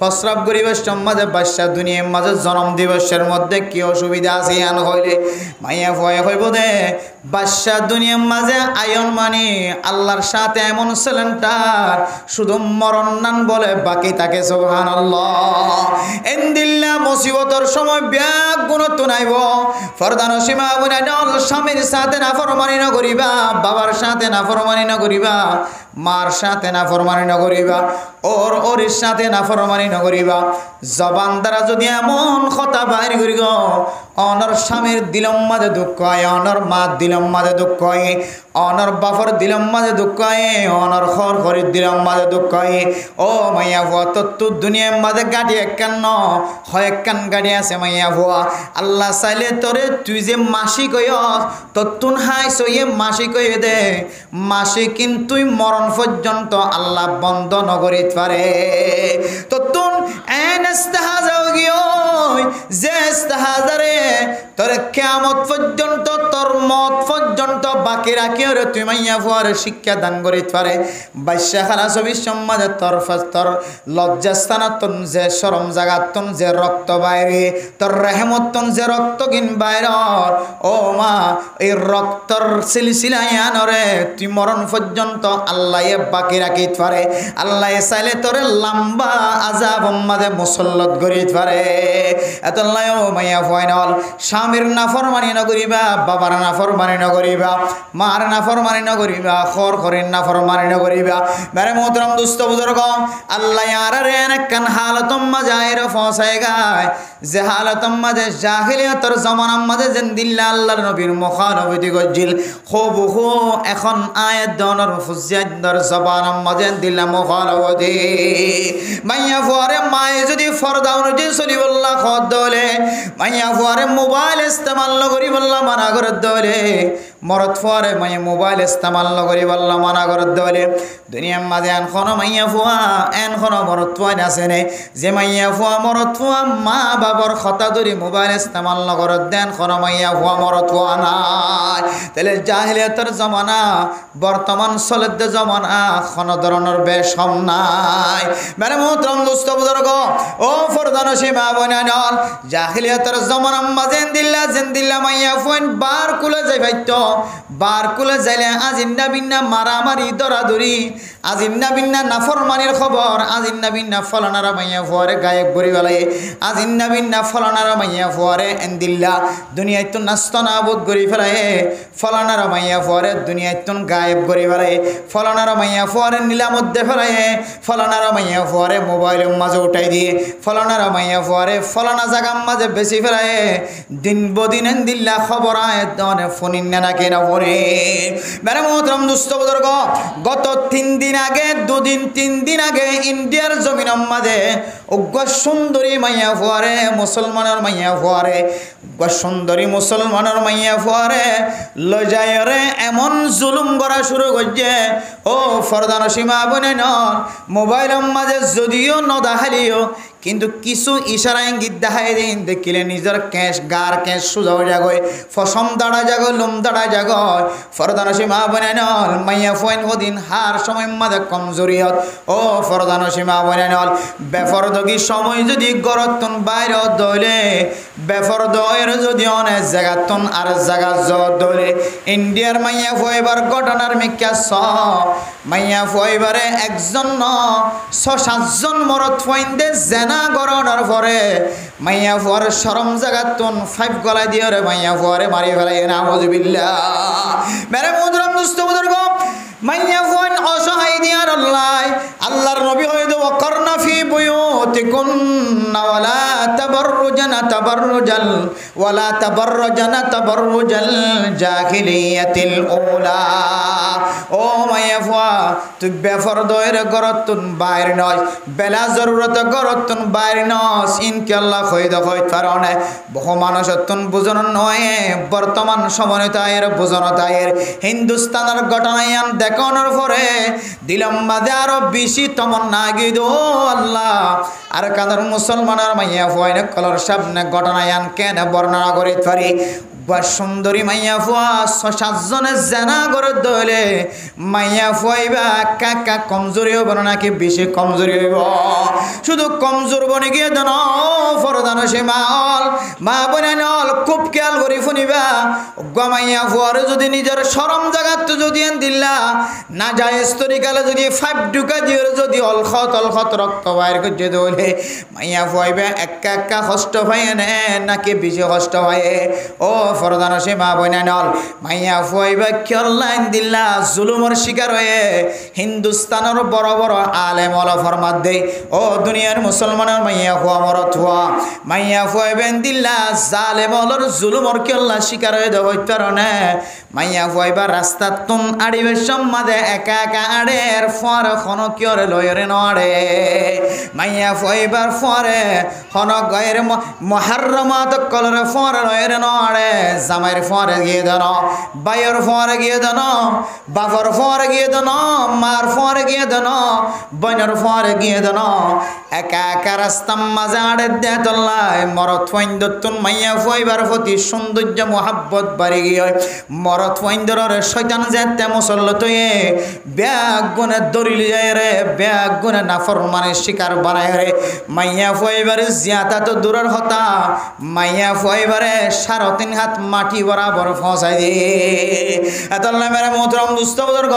ফসরাব গরিবের মাঝে বাদশা দুনিয়ার মাঝে জন্ম দিবসের মধ্যে কি অসুবিধা আছে আন হইলে মাইয়া ফুয়া হইব দে বাদশা দুনিয়ার মাঝে আয়ন মানি আল্লাহর সাথে এমন সেলেন্টার শুধু মরণ নান বলে বাকি তাকে সুবহানাল্লাহ এন্দিল্লা মুসিবতর সময় ব্যাগ গুণ তুনাইব ফরদান সীমা বুনাইনল স্বামীর সাথে নাফরমানি না করিবা বাবার সাথে নাফরমানি না করিবা মার সাথে নাফরমানি না করিবা ওর সাথে নাফরমানি না করিবা জবান দ্বারা যদি এমন কথা বাইর করি গো অনর স্বামীর দিলম মাঝে দুঃখ হয় অনর মা দিলম মাঝে দুঃখ হয় অনর বাফর দিলম মাঝে দুঃখ হয় অনর খর খরির দিলম মাঝে দুঃখ হয় ও মাইয়া ভুয়া তত্তু দুনিয়ার মাঝে গাড়ি একখান ন হয় একখান গাড়ি আছে মাইয়া ভুয়া আল্লাহ চাইলে তোরে তুই যে মাসি কই তত্তুন হাই সইয়ে মাসি কই দে মাসি কিন্তু মরণ পর্যন্ত আল্লাহ বন্ধ নগরীত পারে তত্তুন এন ইস্তাহাজাও গিয়ে নয় যে ইস্তেহাজারে তোর কিয়ামত পর্যন্ত তোর মত পর্যন্ত বাকি রাখিও রে তুই মাইয়া ফুয়ারে শিক্ষা দান করিত পারে বাইশা খালা ছবি সম্মাদে তোর লজ্জাস্থানাতন যে শরম জাগাতন যে রক্ত বাইরে তোর রেহমতন যে রক্ত কিন বাইর ও মা এই রক্তর সিলসিলায়ানরে তুই মরণ পর্যন্ত আল্লাহ বাকি রাখিত পারে আল্লাহ চাইলে তোরে লম্বা আযাব মাঝে মুসল্লত করিত পারে এতলাই ও মাইয়া ফাইনাল স্বামীর নাফরমানি নকরিবা বাবার নাফরমানি নকরিবা মার নাফরমানি নকরিবা খরের নাফরমানি নকরিবা মেরে মোহতরম দুস্থ বুজুর্গ আল্লাহ আরে কান হালতম মাজাইর ফসায় গায় যে হালতম মাঝে জাহিলিয়াতের জামানার মাঝে যেন দিল্লা আল্লাহর নবীর মুখানবতি গজিল খুব এখন আয়াত দনর ফুজিয়াতর জবানার মাঝে দিল্লা মুখানবতি মাইয়া ফুয়ারে মায়ে যদি ফরদা অনুযায়ী চলি বললা খদ দলে মাইয়া ফুয়ারে মোবাইল ইস্তেমাল করি বললা মানা করে দলে মরত ফুয়ারে মাইয়া মোবাইল ইস্তেমাল করি বললা মানা করে দলে দুনিয়ার মাঝে এনখন মাইয়া ফুয়া এনখন মরত ফুয়া আছে নে যে মাইয়া ফুয়া মরত ফুয়া মা বাবার কথা ধরি মোবাইল ইস্তেমাল করে দেন খন মাইয়া ফুয়া মরত ফুয়া নাই তাহলে জাহিলিয়াতের জমানা বর্তমান চলতে জমানা কোনো ধরনের বেশম নাই মানে মোহতরম দোস্ত বুজুর্গ ও ফরদান সীমা বনানল জাহিলিয়াতের জমানার মাঝে জিন্দিল্লা মাইয়া ফুয়ান বার কুলে যাই ভাইতো বার কুলে যাইলে আজিন্না বিন্না মারামারি দরাদরি আজিন্না বিন্না নাফরমানির খবর আজিন্না বিন্না ফলানারা মাইয়া ফুয়ারে গায়েব করি বেলায় আজিন্না বিন্না ফলানারা মাইয়া ফুয়ারে এন্দিল্লা দুনিয়ায় তো নাস্ত নাবুদ করি ফেলায় ফলানারা মাইয়া ফুয়ারে দুনিয়ায় তো গায়েব করি ফেলায় ফলানারা মাইয়া ফুয়ারে নীলামধ্যে ফেলায় ফলানারা মাইয়া ফুয়ারে মোবাইলের মাঝে উঠাই দিয়ে ফলানারা মাইয়া ফুয়ারে ফলানা জাগার মাঝে বেশি ফেলায় দিন বদিন এন্দিল্লা খবর আয় দনে ফোনিন না কেনা ফোনে মেরে মোহতরম দুস্থ বুজুর্গ গত 3 দিন আগে 2 দিন 3 দিন আগে ইন্ডিয়ার জমিনের মাঝে উগ্র সুন্দরী মাইয়া ফুয়ারে মুসলমানের মাইয়া ফুয়ারে উগ্র সুন্দরী মুসলমানের মাইয়া ফুয়ারে লজায়রে এমন জুলুম করা শুরু করছে ও ফরদান সীমা বনে নন মোবাইলের মাঝে যদিও নদাহালিও কিন্তু কিছু ইশারা ইঙ্গিত দেখাই দিন দেখিলে নিজের কেশ গার কেশ সোজা হয়ে যাগয় ফসম দাঁড়া যাগ লুম দাঁড়া যাগ ফরদান সীমা বনে নল মাইয়া ফুয়াইন হদিন হার সময় মাঝে কমজোরিয়ত ও ফরদান সীমা বনে নল বেফরদগি সময় যদি গরতন বাইর দলে বেফরদয়ের যদি অনেক জায়গাতন আর জায়গা জত দলে ইন্ডিয়ার মাইয়া ফুয়াইবার ঘটনার মিক্কা স মাইয়া ফুয়াইবারে একজন 6-7 জন মরত ফুয়াইন্দে জেনা গরনার পরে মাইয়া ফুয়ার শরম জাগাতন 5 গলায় দিয়ে রে মাইয়া ফুয়ারে মারি ফেলাই নাউযুবিল্লাহ মেরে মুদরম দুস্থ বুজুর্গ মাইয়া ফুয়ান অসহায় দিয়ার আল্লাহর নবী হইতো ওয়াকরনা ফি বুয়ুতিকুন্না ওয়ালা তাবাররুজাল জাহিলিয়াতিল উলা ও মাইয়া ফুয়া তুই বেফরদয়ের গরতন বাইর নয় বেলা জরুরত গরতন বাইর নস ইনশাআল্লাহ হইতো হইত পারনে বহু মানুষতন বুঝন নয় বর্তমান সমন্বয়ের বুঝনতায়ের হিন্দুস্তানের ঘটনায়ান দেখানোর পরে দিলাম মাঝে আরো বেশি তমন্না গিয়ে দো আল্লাহ আর কাদের মুসলমানের মাইয়া ফুয়াইনে কলর সামনে ঘটনায়ান কেন বর্ণনা করিতে পারি সুন্দরী মাইয়া ফুয়া 6-7 জনের জেনা করে দলে মাইয়া ফুয়াইবা কাকা কমজোরি হইব নাকি বেশি কমজোরি হইব শুধু কমজোর বনে গিয়ে দেন ফরদান সীমাল মা বনে নল খুব খেয়াল করি শুনিবা মাইয়া ফুয়ার যদি নিজের শরম জাগাত যদি দিল্লা না যায় তরিকালে যদি 5 ঢুকা দিয়ে যদি অলখত রক্ত বাইর করে দলে মাইয়া ফুয়াইবা একা কষ্ট পায় নাকি বেশি কষ্ট পায় ও ফরদান সীমা বইনা নল মাইয়া ফুয়াইবা কিয়লাইন দিল্লা জুলুমর শিকার হয়ে হিন্দুস্তানের বড় বড় আলেম ওলা ফরমাত দে ও দুনিয়ার মুসলমানের মাইয়া ফুয়া মরত হওয়া মাইয়া ফুয়াইবেন দিল্লা জালেম ওলর জুলুমর কিয়লা শিকার হয়ে দেওয়া কারণে মাইয়া ফুয়াইবা রাস্তা তুন আড়িবে সম্মাদে একা আড়ের ফর খন কিয়রে লয়রে নড়ে মাইয়া ফুয়াইবার ফরে খন গয়ের মুহাররমাত কলরে ফর লয়রে নড়ে জামাইয়ের ফোয়ারে গিয়ে দেন, বাইয়ের ফোয়ারে গিয়ে দেন, বাবার ফোয়ারে গিয়ে দেন, মার ফোয়ারে গিয়ে দেন, বোনের ফোয়ারে গিয়ে দেন। একা একা রাস্তার মাঝে আড়ে দেয় তল্লায় মরত ফাইন্দতুন মাইয়া ফুয়াইবার প্রতি সৌন্দর্য মোহাব্বত বাড়ি গিয়ে মরত ফাইন্দরের শয়তান যেতে মুসল্লত ব্যাগ গুনে দরিল যায় রে, ব্যাগ গুনে নাফরমানের শিকার বানায় রে। মাইয়া ফুয়াইবারে জিয়াতা তো দূরের হতা, মাইয়া ফুয়াইবারে 3.5 হাত মাটি বরাবর ফসাই দিয়ে এতল্লা মেরে মোহতরম দুস্থ বুজুর্গ।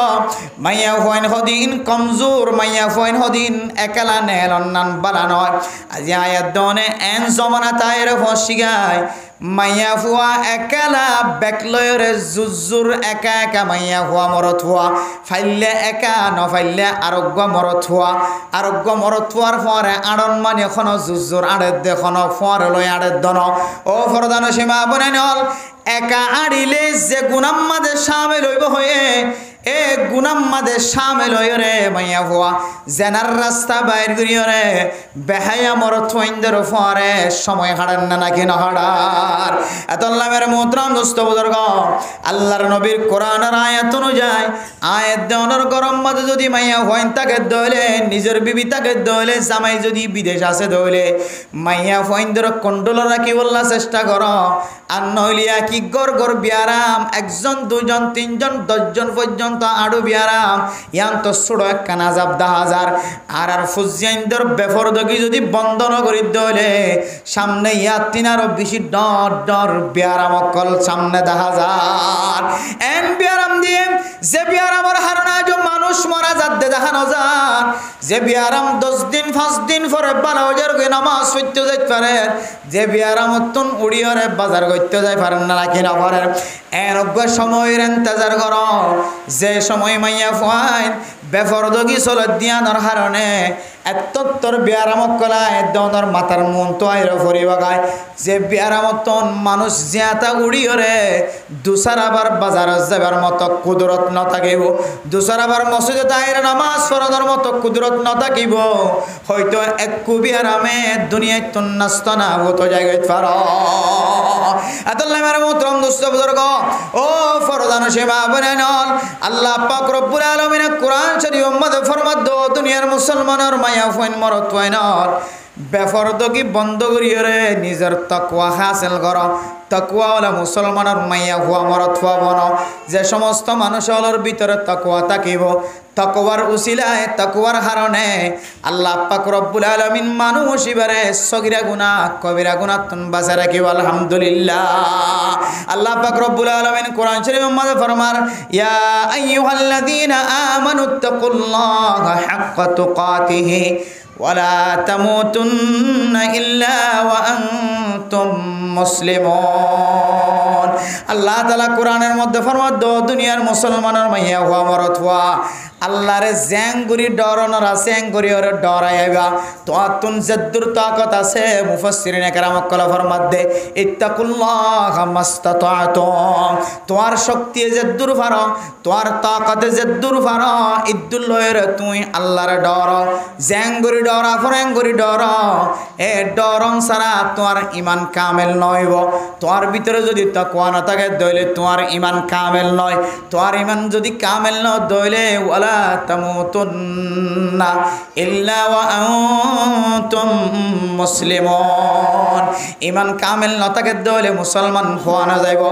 মাইয়া ফুয়াইন হদিন কমজোর, মাইয়া ফুয়াইন হদিন একেলা নেল অন্যান বালা নয়। আজি আয়াত দনে এন জমানা তাইর ফসি গায় মাইয়া ফুয়া একেলা বেকলয়রে জুজুর একা একা মাইয়া ফুয়া মরত ফুয়া ফাইলে একা নফাইলে আরোগ্য মরত ফুয়া, আরোগ্য মরত ফুয়ার ফরে আড়ন মানে এখন জুজুর আড়ে দেখন ফরে লই আড়ে দন। ও ফরদান সীমা বনে নল একা আড়িলে যে গুনাম্মাদের সামিল হইব হয়ে এ গুনাম্মাদের সামিল হই রে মাইয়া ফুয়া জেনার রাস্তা বাইর করিও রে বেহায়া মরত ফাইন্দের ফরে সময় হাড়েন না নাকি না হাড়ার। এতল্লা মেরে মোহতরম দোস্ত বুজুর্গ, আল্লাহর নবীর কোরআনের আয়াত অনুযায়ী আয়াত দেওয়ানোর গরম মাঝে যদি মাইয়া হইন তাকে দইলে নিজের বিবি তাকে দইলে জামাই যদি বিদেশ আছে দইলে মাইয়া হইনদের কন্ট্রোল রাখি বললা চেষ্টা কর। আর নইলিয়া কি গর গর বিয়ারাম 1 জন 2 জন 3 জন 10 জন পর্যন্ত আড়ু বিয়ারাম ইয়ান তো ছোড়ো একখান আজাব 10,000। আর ফুজিয়াইন্দর বেফরদগি যদি বন্ধন করি দইলে সামনে ইয়াতিন আরো বেশি ডর ডর বিয়ারাম অকল সামনে 10,000 এন বিয়ারাম দিয়ে যে বিয়ারামর হারনা যে মানুষ মরা যাতে দেখানো যান, যে বিয়ারাম 10 দিন 5 দিন পরে 12,000 করে নামাজ পড়তে যাইতে পারে, যে বিয়ারামতন উড়িয়রে বাজার করতে যাই পারেন না নাকি না পারেন। এনজ্ঞ সময়ের ইন্তজার কর, যে সময় মাইয়া ফাইন বেফরদগি চলত দিয়ানোর কারণে এত্তর বিয়ারামক কলায় দনের মাথার মন তো আইর ফরি বাগায়। যে বিয়ারামতন মানুষ জিয়াতা উড়িয়রে দুসার আবার বাজার যাবার মতো কুদরত ন থাকিব, দুসার আবার মসজিদে তাইর নামাজ পড়ানোর মতো কুদরত ন থাকিব, হয়তো একু বিয়ারামে দুনিয়ায় তন্নাস্ত না হতো জায়গায় পার। এতল্লা মেরে মোহতরম দুস্থ বুজুর্গ, ও ফরদান সেবা বনে নল আল্লাহ পাক রব্বুল আলামিন কোরআন শরীফ মধ্যে ফরমাদ দুনিয়ার মুসলমানের মায়া ফাইন মরত ফাইনর বেফরদগি বন্ধ করিয়ে রে নিজের তাকওয়া হাসিল কর। তাকওয়া হলো মুসলমানের মাইয়া হুয়া মরত ফুয়া বন। যে সমস্ত মানুষের ভিতরে তাকওয়া থাকিব, তাকওয়ার উসিলায় তাকওয়ার কারণে আল্লাহ পাক রব্বুল আলামিন মানুষ ইবারে সগীরা গুনাহ কবিরা গুনাহ তুন বাঁচা রাখিব। আলহামদুলিল্লাহ। আল্লাহ পাক রব্বুল আলামিন কোরআন শরীফের মধ্যে ফরমান ইয়া আইয়ুহাল্লাযীনা আমানুত্তাকুল্লাহা হাক্কা তুকাতিহি ওয়ালা তামুতুন্না ইল্লা ওয়া আনতুম মুসলিমুন। আল্লাহ তাআলা কোরআনের মধ্যে ফরমাদ দুনিয়ার মুসলমানের মাইয়া হুয়া মরত হুয়া আল্লাহরে জ্যাঙ্গুরি ডরানোর আছে, জ্যাঙ্গুরি ওরে ডরাইবা তোয়াতুন জদ্দুর তাকত আছে। মুফাসসিরিনে কেরাম কলা ফরমাদ দে ইত্তাকুল্লাহ মাস্তাতাতুম, তোমার শক্তি জদ্দুর ফারো, তোমার তাকতে জদ্দুর ফারো ইদ্দুল লয়রে তুই আল্লাহরে ডর, জ্যাঙ্গুরি ডরা ফরেঙ্গুরি ডর। এ ডরং সারা তোমার ইমান কামেল নয়ব। তোমার ভিতরে যদি তাকওয়া না থাকে দইলে তোমার ইমান কামেল নয়। তোমার ইমান যদি কামেল ন দইলে ওয়ালা তামুতুন্না ইল্লা ওয়া আনতুম মুসলিমুন। ইমান কামেল ন থাকে দইলে মুসলমান হওয়া না যাইব।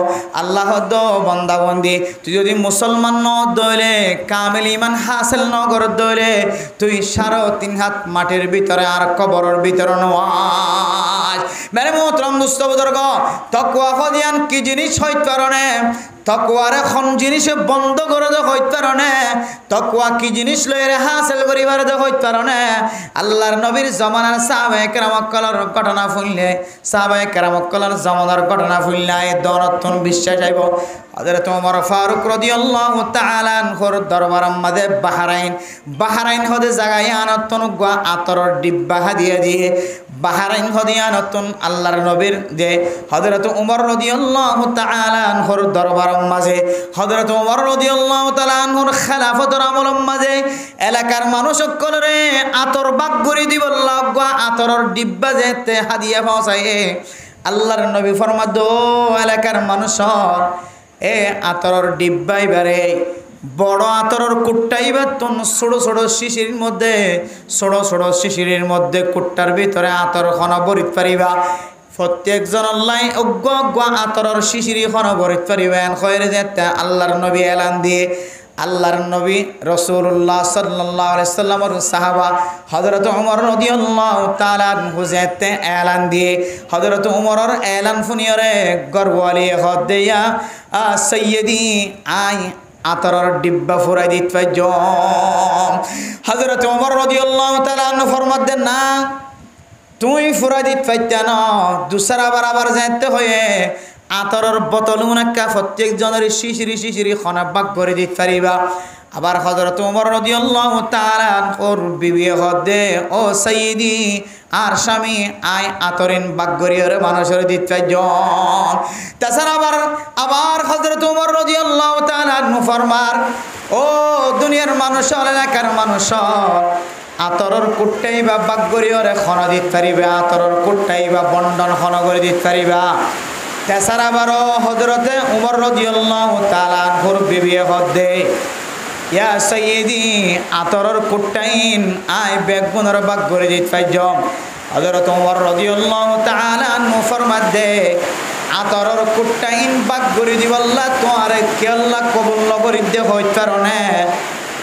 আল্লাহ দ বান্দা বন্দি তুই যদি মুসলমান ন দইলে কামেল ইমান হাসিল ন কর দইলে তুই 3.5 হাত মাটির ভিতরে আর কবরের ভিতরে নওয়াজ। মেরে মোহতরম দুস্থ বুজুর্গ, তাকওয়া হদিয়ান কি জিনিস হইতে পারে, তাকওয়ার এখন জিনিসে বন্ধ করে দে হইতে পারে, তাকওয়া কি জিনিস লইরে হাসিল করিবার দে হইতে পারে। আল্লাহর নবীর জামানার সাহাবায়ে কেরাম কলার ঘটনা শুনলে, সাহাবায়ে কেরাম কলার জামানার ঘটনা শুনলে এই দনতন বিশ্বাস আইব। হযরত ওমর ফারুক রাদিয়াল্লাহু তাআলা আনহুর দরবারের মধ্যে বাহরাইন হদে জায়গায় আনতন গা আতরের ডিব্বা হাদিয়া দিয়ে বাহরাইন হদিয়া নতুন আল্লাহর নবীর যে হযরত ওমর রাদিয়াল্লাহু তাআলা আনহুর দরবারের মাঝে হযরত ওমর রাদিয়াল্লাহু তাআলা আনহুর খেলাফতের আমলের মাঝে এলাকার মানুষ সকলরে আতর বাগ করে দিব লাগা আতরের ডিব্বা যেতে হাদিয়া পৌঁছায় আল্লাহর নবী ফরমাদ এলাকার মানুষ এ আতরের ডিব্বাই বারে বড় আতরের কুট্টাইবার তুন ছোট ছোট শিশির মধ্যে শিশিরের মধ্যে কুট্টার ভিতরে আতর খন বরিত পারিবা প্রত্যেকজন আল্লাহ অজ্ঞ অজ্ঞ আতরের শিশিরি খন বরিত পারিবেন খয়ের যেতে আল্লাহর নবী এলান দিয়ে আল্লাহর নবী রাসূলুল্লাহ সাল্লাল্লাহু আলাইহি সাল্লামের সাহাবা হযরত ওমর রাদিয়াল্লাহু তাআলা আনহু যেতে এলান দিয়ে হযরত ওমরের এলান শুনিয়রে গর্বওয়ালি হদিয়া সাইয়্যিদি আই আতরের ডিব্বা ফুরাই দিত পাইজ হযরত ওমর রাদিয়াল্লাহু তাআলা আনহু ফরমাত দেন না তুই ফুরাই দিত পাইতা না দুসরা আবার যেতে হয়ে আতরের বোতল উনাক্কা প্রত্যেক জনের শিশিরি খনা বাক করে দিতে পারিবা আবার হযরত ওমর রাদিয়াল্লাহু তাআলা ওর বিবি হদে ও সাইয়্যিদি আর স্বামী আয় আতরিন বাক করিয়রে মানুষের দিতে পাইজ তাছাড়া আবার হযরত ওমর রাদিয়াল্লাহু তাআলা ফরমার ও দুনিয়ার মানুষ এলাকার মানুষ আতরের কুট্টাই বা বাক করিয়রে খনা দিতে পারিবা আতরের কুট্টাই বা বন্ডন খনা করে দিতে পারিবা তেসারা বারো হযরতে উমর রাদিয়াল্লাহু তাআলা আনহুর বিবি হদে ইয়া সাইয়্যিদি আতরের কুট্টাইন আই বেগুনের বাগ করে দিত পাইজ হযরত উমর রাদিয়াল্লাহু তাআলা আনহু ফরমাত দে আতরের কুট্টাইন বাগ করে দিবাল্লাহ তোরে কি আল্লাহ কবুল করে দে হইত কারণে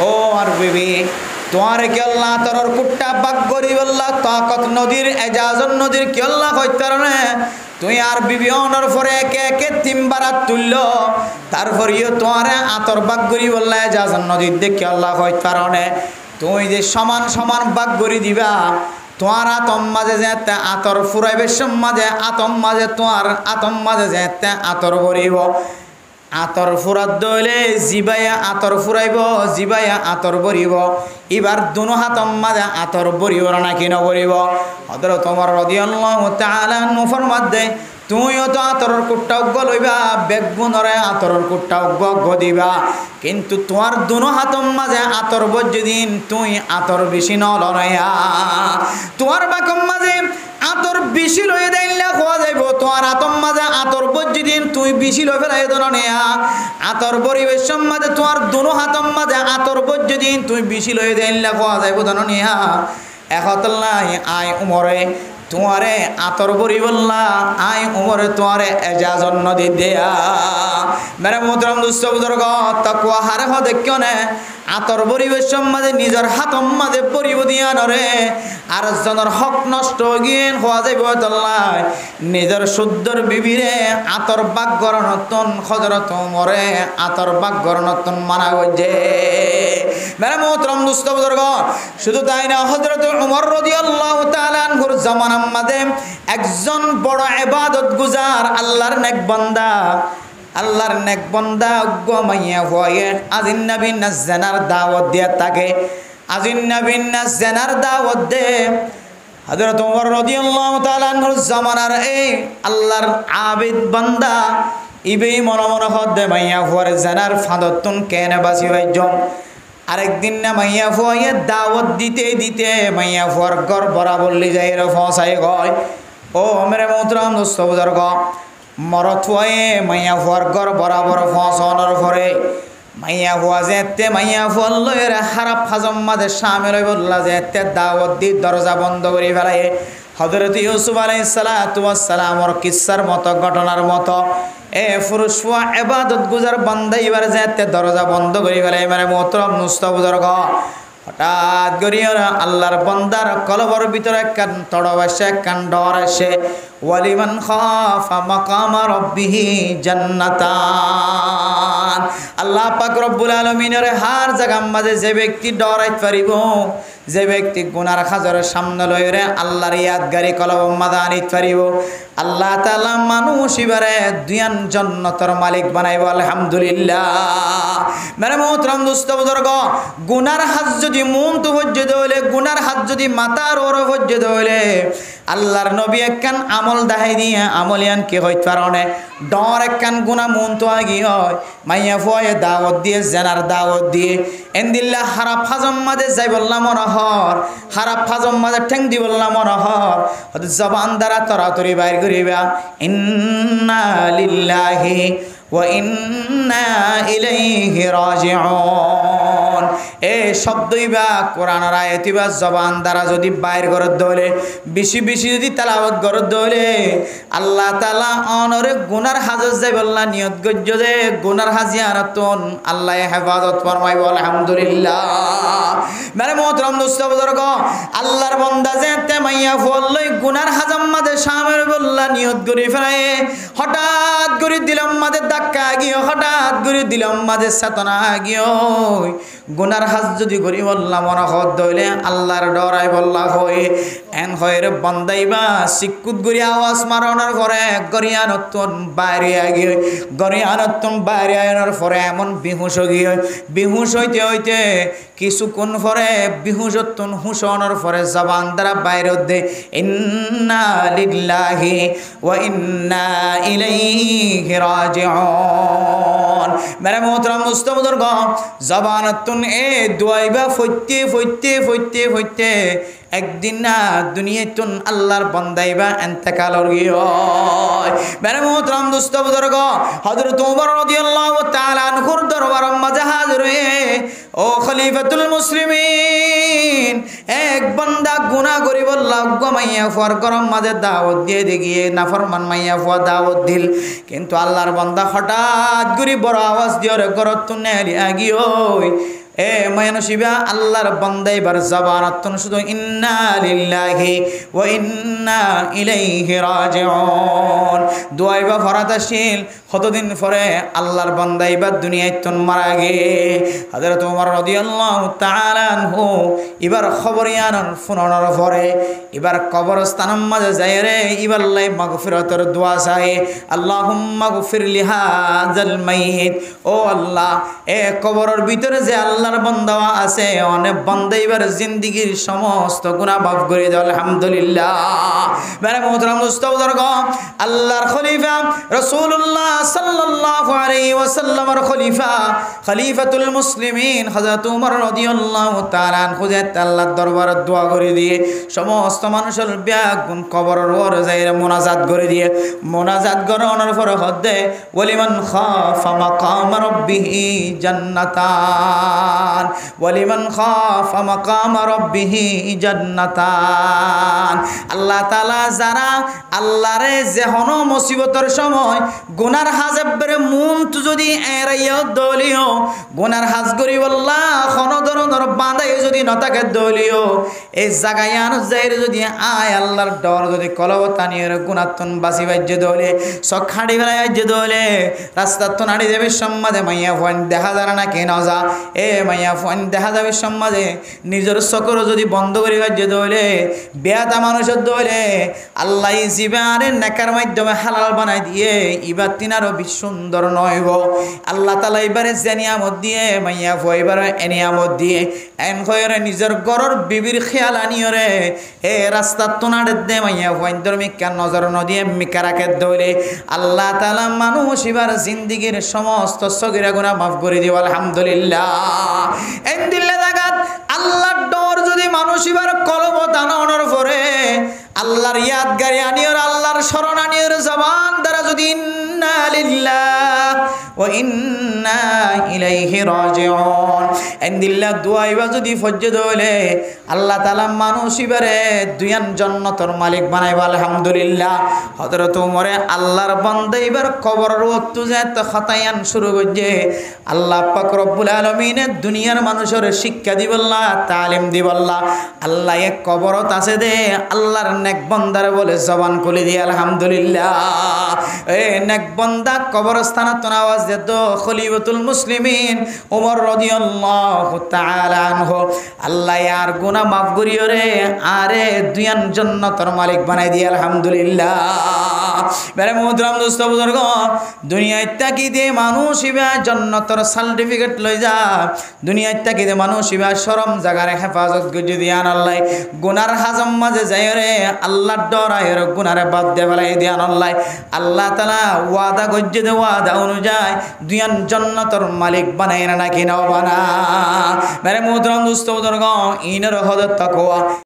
ও আর বিবি তোরে কি আল্লাহ আতরের কুট্টা বাগ করে দিবাল্লাহ তাকত নদীর এজাজত নদীর কি আল্লাহ হইত কারণে তুই আর বিবি অনর পরে একে একে তিনবার তুলল তারপর তোমারে আতর বাগ করি বললে যাজন নদীর দেখে আল্লাহ হয় কারণে তুই যে সমান সমান বাগ করি দিবা তোমার আতম মাঝে যেতে আতর ফুরাইবে মাঝে আতম মাঝে তোমার আতম মাঝে যেতে আতর করিব আতর ফুরাত দইলে জিবাইয়া আতর ফুরাইব জিবাইয়া আতর বরিব এবার দুনো হাতম মাঝে আতর বরিব নাকি নবরিব হযরত ওমর রাদিয়াল্লাহু তাআলা আনহু ফরমাত দে তুইও তো আতরের কুট্টা উগ্গ লইবা বেগুনরে আতরের কুট্টা উগ্গ দিবা কিন্তু তোমার দুনো হাতম মাঝে আতর বজ্জিদিন তুই আতর বেশি নলয়া তোমার বাকম মাঝে আতর বেশি লয়ে দেইলা খোয়া যাইব তোমার আতম মাঝে আতর বজ্জিদিন তুই বেশি লই ফেলাই দননিয়া আতর পরিবেশ মাঝে তোমার দুনো হাতম মাঝে আতর বজ্জিদিন তুই বেশি লয়ে দেইলা খোয়া যাইব দননিয়া একতল্লাই আয় উমরে তোমারে আতর বরি বললা আই উমরে তোমারে এজাজত নদী দেয়া মেরে মোহতরম দোস্ত বুজুর্গ তাকওয়া হারে হ দেখিও না আতর পরিবেশ মাঝে নিজের হাতম মাঝে পরিব দিয়া নরে আর জনের হক নষ্ট গিয়েন হওয়া যাইব তল্লাই নিজের শুদ্ধর বিবিরে আতর বাগ গরণতন হযরত ওমরে আতর বাগ গরণতন মানা গজে মেরে মোহতরম দোস্ত বুজুর্গ শুধু তাই না হযরত ওমর রাদিয়াল্লাহু তাআলা আনহুর জামানার মাঝে একজন বড় ইবাদত গুজার আল্লাহর নেক বান্দা মাইয়া হয়ে আজিন নবী নাজানার দাওয়াত দিয়া থাকে আজিন নবী নাজানার দাওয়াত দে হযরত ওমর রাদিয়াল্লাহু তাআলা আনহুর জামানার এই আল্লাহর আবিদ বান্দা ইবেই মনে মনে হদে মাইয়া হওয়ার জানার ফাদতুন কেনে বাসি হইজম আরেকদিন না মাইয়া ফুয়ে দাওয়াত দিতে মাইয়া ফুয়ার ঘর বরাবর লি যাই রে ফসাই গয় ও মেরে মোহতরম দোস্ত বুজুর্গ মরত ফুয়ে মাইয়া ফুয়ার ঘর বরাবর ফসনের পরে মাইয়া ফুয়া যেতে মাইয়া ফুয়ার লয়ের হারাপ হাজম মাঝে শামিল হই বললা যেতে দাওয়াত দি দরজা বন্ধ করে ফেলায় হযরত ইউসুফ আলাইহিস সালাতু ওয়াস সালামর কিচ্ছার মতো ঘটনার মতো এ পুরুষ ইবাদত গুজার বান্দা এবার যেতে দরজা বন্ধ করে ফেলে মানে মোহতরম দোস্ত বুজুর্গ হঠাৎ করিয়া আল্লাহর বান্দার কলবর ভিতরে কান তড়বাসে কান ডর আসে ওয়ালিমান খাফা মাকাম রাব্বিহি জান্নাতান আল্লাহ পাক রব্বুল আলামিনের হার জায়গা মাঝে যে ব্যক্তি ডরাইত পারিব যে ব্যক্তি গুনার খাজরের সামনে লইরে আল্লাহর ইয়াদগারি কলব মাদা আনিত পারিব আল্লাহ তাআলা মানুষ ইবারে দুয়ান জান্নাতের মালিক বানাইব আলহামদুলিল্লাহ মেরে মোহতরম দোস্ত বুজুর্গ গুনার হাজ যদি মন তো হজ্জে দইলে গুনার হাজ যদি মাথার ওর হজ্জে দইলে আল্লাহর নবী একখান আমল দাহাই দিয়ে আমলিয়ান কি হইতে পারে ডর একখান গুণা মন তো আগি হয় মাইয়া ফুয়ে দাওয়াত দিয়ে জেনার দাওয়াত দিয়ে এন্দিল্লা হারাপ হাজম মাঝে যাই বললাম মনোহর হারাপ হাজম মাঝে ঠেং দি বললাম মনোহর জবান দ্বারা তরাতরি বাইর করিবা ইন্না লিল্লাহি ওয়া ইন্না ইলাইহি রাজিউন এ শব্দইবা কোরআনের আয়াতিবা জবান দ্বারা যদি বাইর করে দলে বেশি বেশি যদি তেলাওয়াত করে দলে আল্লাহ তাআলা অনরে গুনার হাজত যাই বললা নিয়ত গজ্জ যে গুনার হাজিয়ারাতুন আল্লাহ হেফাজত ফরমাইব আলহামদুলিল্লাহ মেরে মোহতরম দোস্ত বুজুর্গ আল্লাহর বান্দা যে তে মাইয়া ফলই গুনার হাজাম মাঝে শামের বললা নিয়ত করি ফেরায় হঠাৎ করে দিলাম মাঝে ধাক্কা গিয়ে হঠাৎ করে দিলাম মাঝে চেতনা গিয়ে গুনার হাজ যদি করি বললাম মনে হত দইলে আল্লাহর ডরাই বললা হয়ে এন হয়ে বন্দাইবা শিকুত গুড়ি আওয়াজ মারানোর পরে গরিয়ানতন বাইরে গিয়ে গরিয়ানতন বাইরে আনার পরে এমন বিহুশ গিয়ে বিহুশ হইতে হইতে কিছুক্ষণ পরে বিহুশতন হুশনের পরে জবান দ্বারা বাইরে দে ইন্না লিল্লাহি ওয়া ইন্না ইলাইহি রাজিউন মেরে মোহতরম মুস্তাফা বুজুর্গ জবানতন এ দুয়াইবা ফইতে ফইতে ফইতে ফইতে একদিন না দুনিয়াতুন আল্লাহর বান্দাইবা ইন্তেকাল হইয় মেরে মোহতরম দোস্ত বুজুর্গ হযরত ওমর রাদিয়াল্লাহু তাআলা আনহুর দরবারে মাঝে হাজির হয়ে ও খলিফাতুল মুসলিমিন এক বান্দা গুনাহ করি বললা গো মাইয়া ফুয়ার গরম মাঝে দাওয়াত দিয়ে দেগিয়ে নাফরমান মাইয়া ফুয়া দাওয়াত দিল কিন্তু আল্লাহর বান্দা হঠাৎ করে বড় আওয়াজ দিয়ে গরতুন নেলি আগিও এ মায়ানসিবা আল্লাহর বান্দাইবার জবানাতন শুধু ইন্না লিল্লাহি ওয়া ইন্না ইলাইহি রাজিউন দুয়াইবা ফরাদাশিল কতদিন পরে আল্লাহর বান্দাইবার দুনিয়ায়তন মারা গে হযরত ওমর রাদিয়াল্লাহু তাআলা আনহু এবার খবরিয়ানোর ফুননের পরে এবার কবরস্থানের মাঝে যায় রে এবার লাই মাগফিরাতের দোয়া চাই আল্লাহুম্মা গফির লিহাযাল মাইয়িত ও আল্লাহ এ কবরের ভিতরে যে আল্লাহর বান্দা আছে অনেক বান্দাইবার জিন্দেগীর সমস্ত গুনাহ মাফ করে দাও আলহামদুলিল্লাহ মেরে মোহতরম দোস্ত বুজুর্গ আল্লাহর খলিফা রাসূলুল্লাহ সাল্লাল্লাহু আলাইহি ওয়াসাল্লামের খলিফা খলিফাতুল মুসলিমিন হযরত ওমর রাদিয়াল্লাহু তাআলা আনহু আল্লাহর দরবারে দোয়া করে দিয়ে সমস্ত মানুষের ব্যাগুন কবরের ওর যাইরা মুনাজাত করে দিয়ে মুনাজাত করানোর পর হদে ওয়ালিমান খাফা মাকাম রাব্বিহি জান্নাতান ওয়ালিমান খাফা মাকাম রাব্বিহি জান্নাতান আল্লাহ তাআলা যারা আল্লাহরে যেহনো মুসিবতের সময় গুনার হাজবের মন তো যদি এরাইয়া দলিও গুনার হাজ করি বললা কোন ধরনের বাঁধাই যদি নতাকে দলিও এই জায়গায় আন যাইরে যদি আয় আল্লাহর ডর যদি কলবতানির গুনাতন বাসি বাজ্য দলে সখাড়ি বেলায় যে দলে রাস্তার তো নাড়ি দেবে সম্মাদে মাইয়া ফোন দেখা যায় না কেন যা এ মাইয়া ফোন দেখা যাবে সম্মাদে নিজের চকর যদি বন্ধ করি বাজ্য দলে বেয়াতা মানুষের দলে আল্লাহ জীবানের নেকার মাধ্যমে হালাল বানাই দিয়ে ইবার তিনারও সুন্দর নয়ব আল্লাহ তাআলা এবারে যে নিয়ামত দিয়ে মাইয়া ফো এবারে নিয়ামত দিয়ে এন খয়রে নিজের গরর বিবির খেয়াল আনিয়রে এ রাস্তার তোনাড়ে দে মাইয়া ফো মিকা নজর নদিয়ে মিকা রাখে দৌড়ে আল্লাহ তাআলা মানুষ এবার জিন্দিগির সমস্ত সগীরা গুনাহ মাফ করে দিব আলহামদুলিল্লাহ এন দিল্লা জাগাত আল্লাহর ডর যদি মানুষ এবার কলবত আনানোর পরে আল্লাহর ইয়াদগারি আনিয়র আল্লাহর শরণ আনিয়র জবান দ্বারা যদি ইন্না লিল্লাহ ওয়া ইন্না ইলাইহি রাজিউন ইনদিল্লাহ দুআইবা যদি ফজ্জে দলে আল্লাহ তাআলা মানুষ ইবারে দুয়ান জান্নাতের মালিক বানাইবা আলহামদুলিল্লাহ হযরত ওমরে আল্লাহর বান্দা এবার কবরের ওয়াক্ত যেত খতায়ান শুরু করছে আল্লাহ পাক রব্বুল আলামিন দুনিয়ার মানুষের শিক্ষা দিবল্লাহ তালিম দিবল্লাহ আল্লাহ এক কবরত আছে দে আল্লাহর নেক বান্দারে বলে জবান খুলে দি আলহামদুলিল্লাহ এ নেক বান্দা কবরস্থানত আওয়াজ দেত খলিফাতুল মুসলিমিন ওমর রাদিয়াল্লাহু তাআলা আনহু আল্লাহ আর গুনাহ মাফ করিও রে আরে দুয়ান জান্নাতের মালিক বানাই দি আলহামদুলিল্লাহ মেরে মুদ্রাম দোস্ত বুজুর্গ দুনিয়ায় তাকি দিয়ে মানুষ ইবা জান্নাতের সার্টিফিকেট লই যা দুনিয়ায় তাকি দিয়ে মানুষ ইবা শরম জাগারে হেফাজত গজি দিয়ান আল্লাহ গুনার হাজম মাঝে যায় রে আল্লাহর ডর আয়ের গুনারে বাদ দে ফেলাই দিয়ান আল্লাহ আল্লাহ তাআলা ওয়াদা গজি দে ওয়াদা অনুযায়ী দুনিয়ার জান্নাতের মালিক বানায় না নাকি নাও বানা মেরে মুদ্রাম দোস্ত বুজুর্গ ইনের হদত তাকওয়া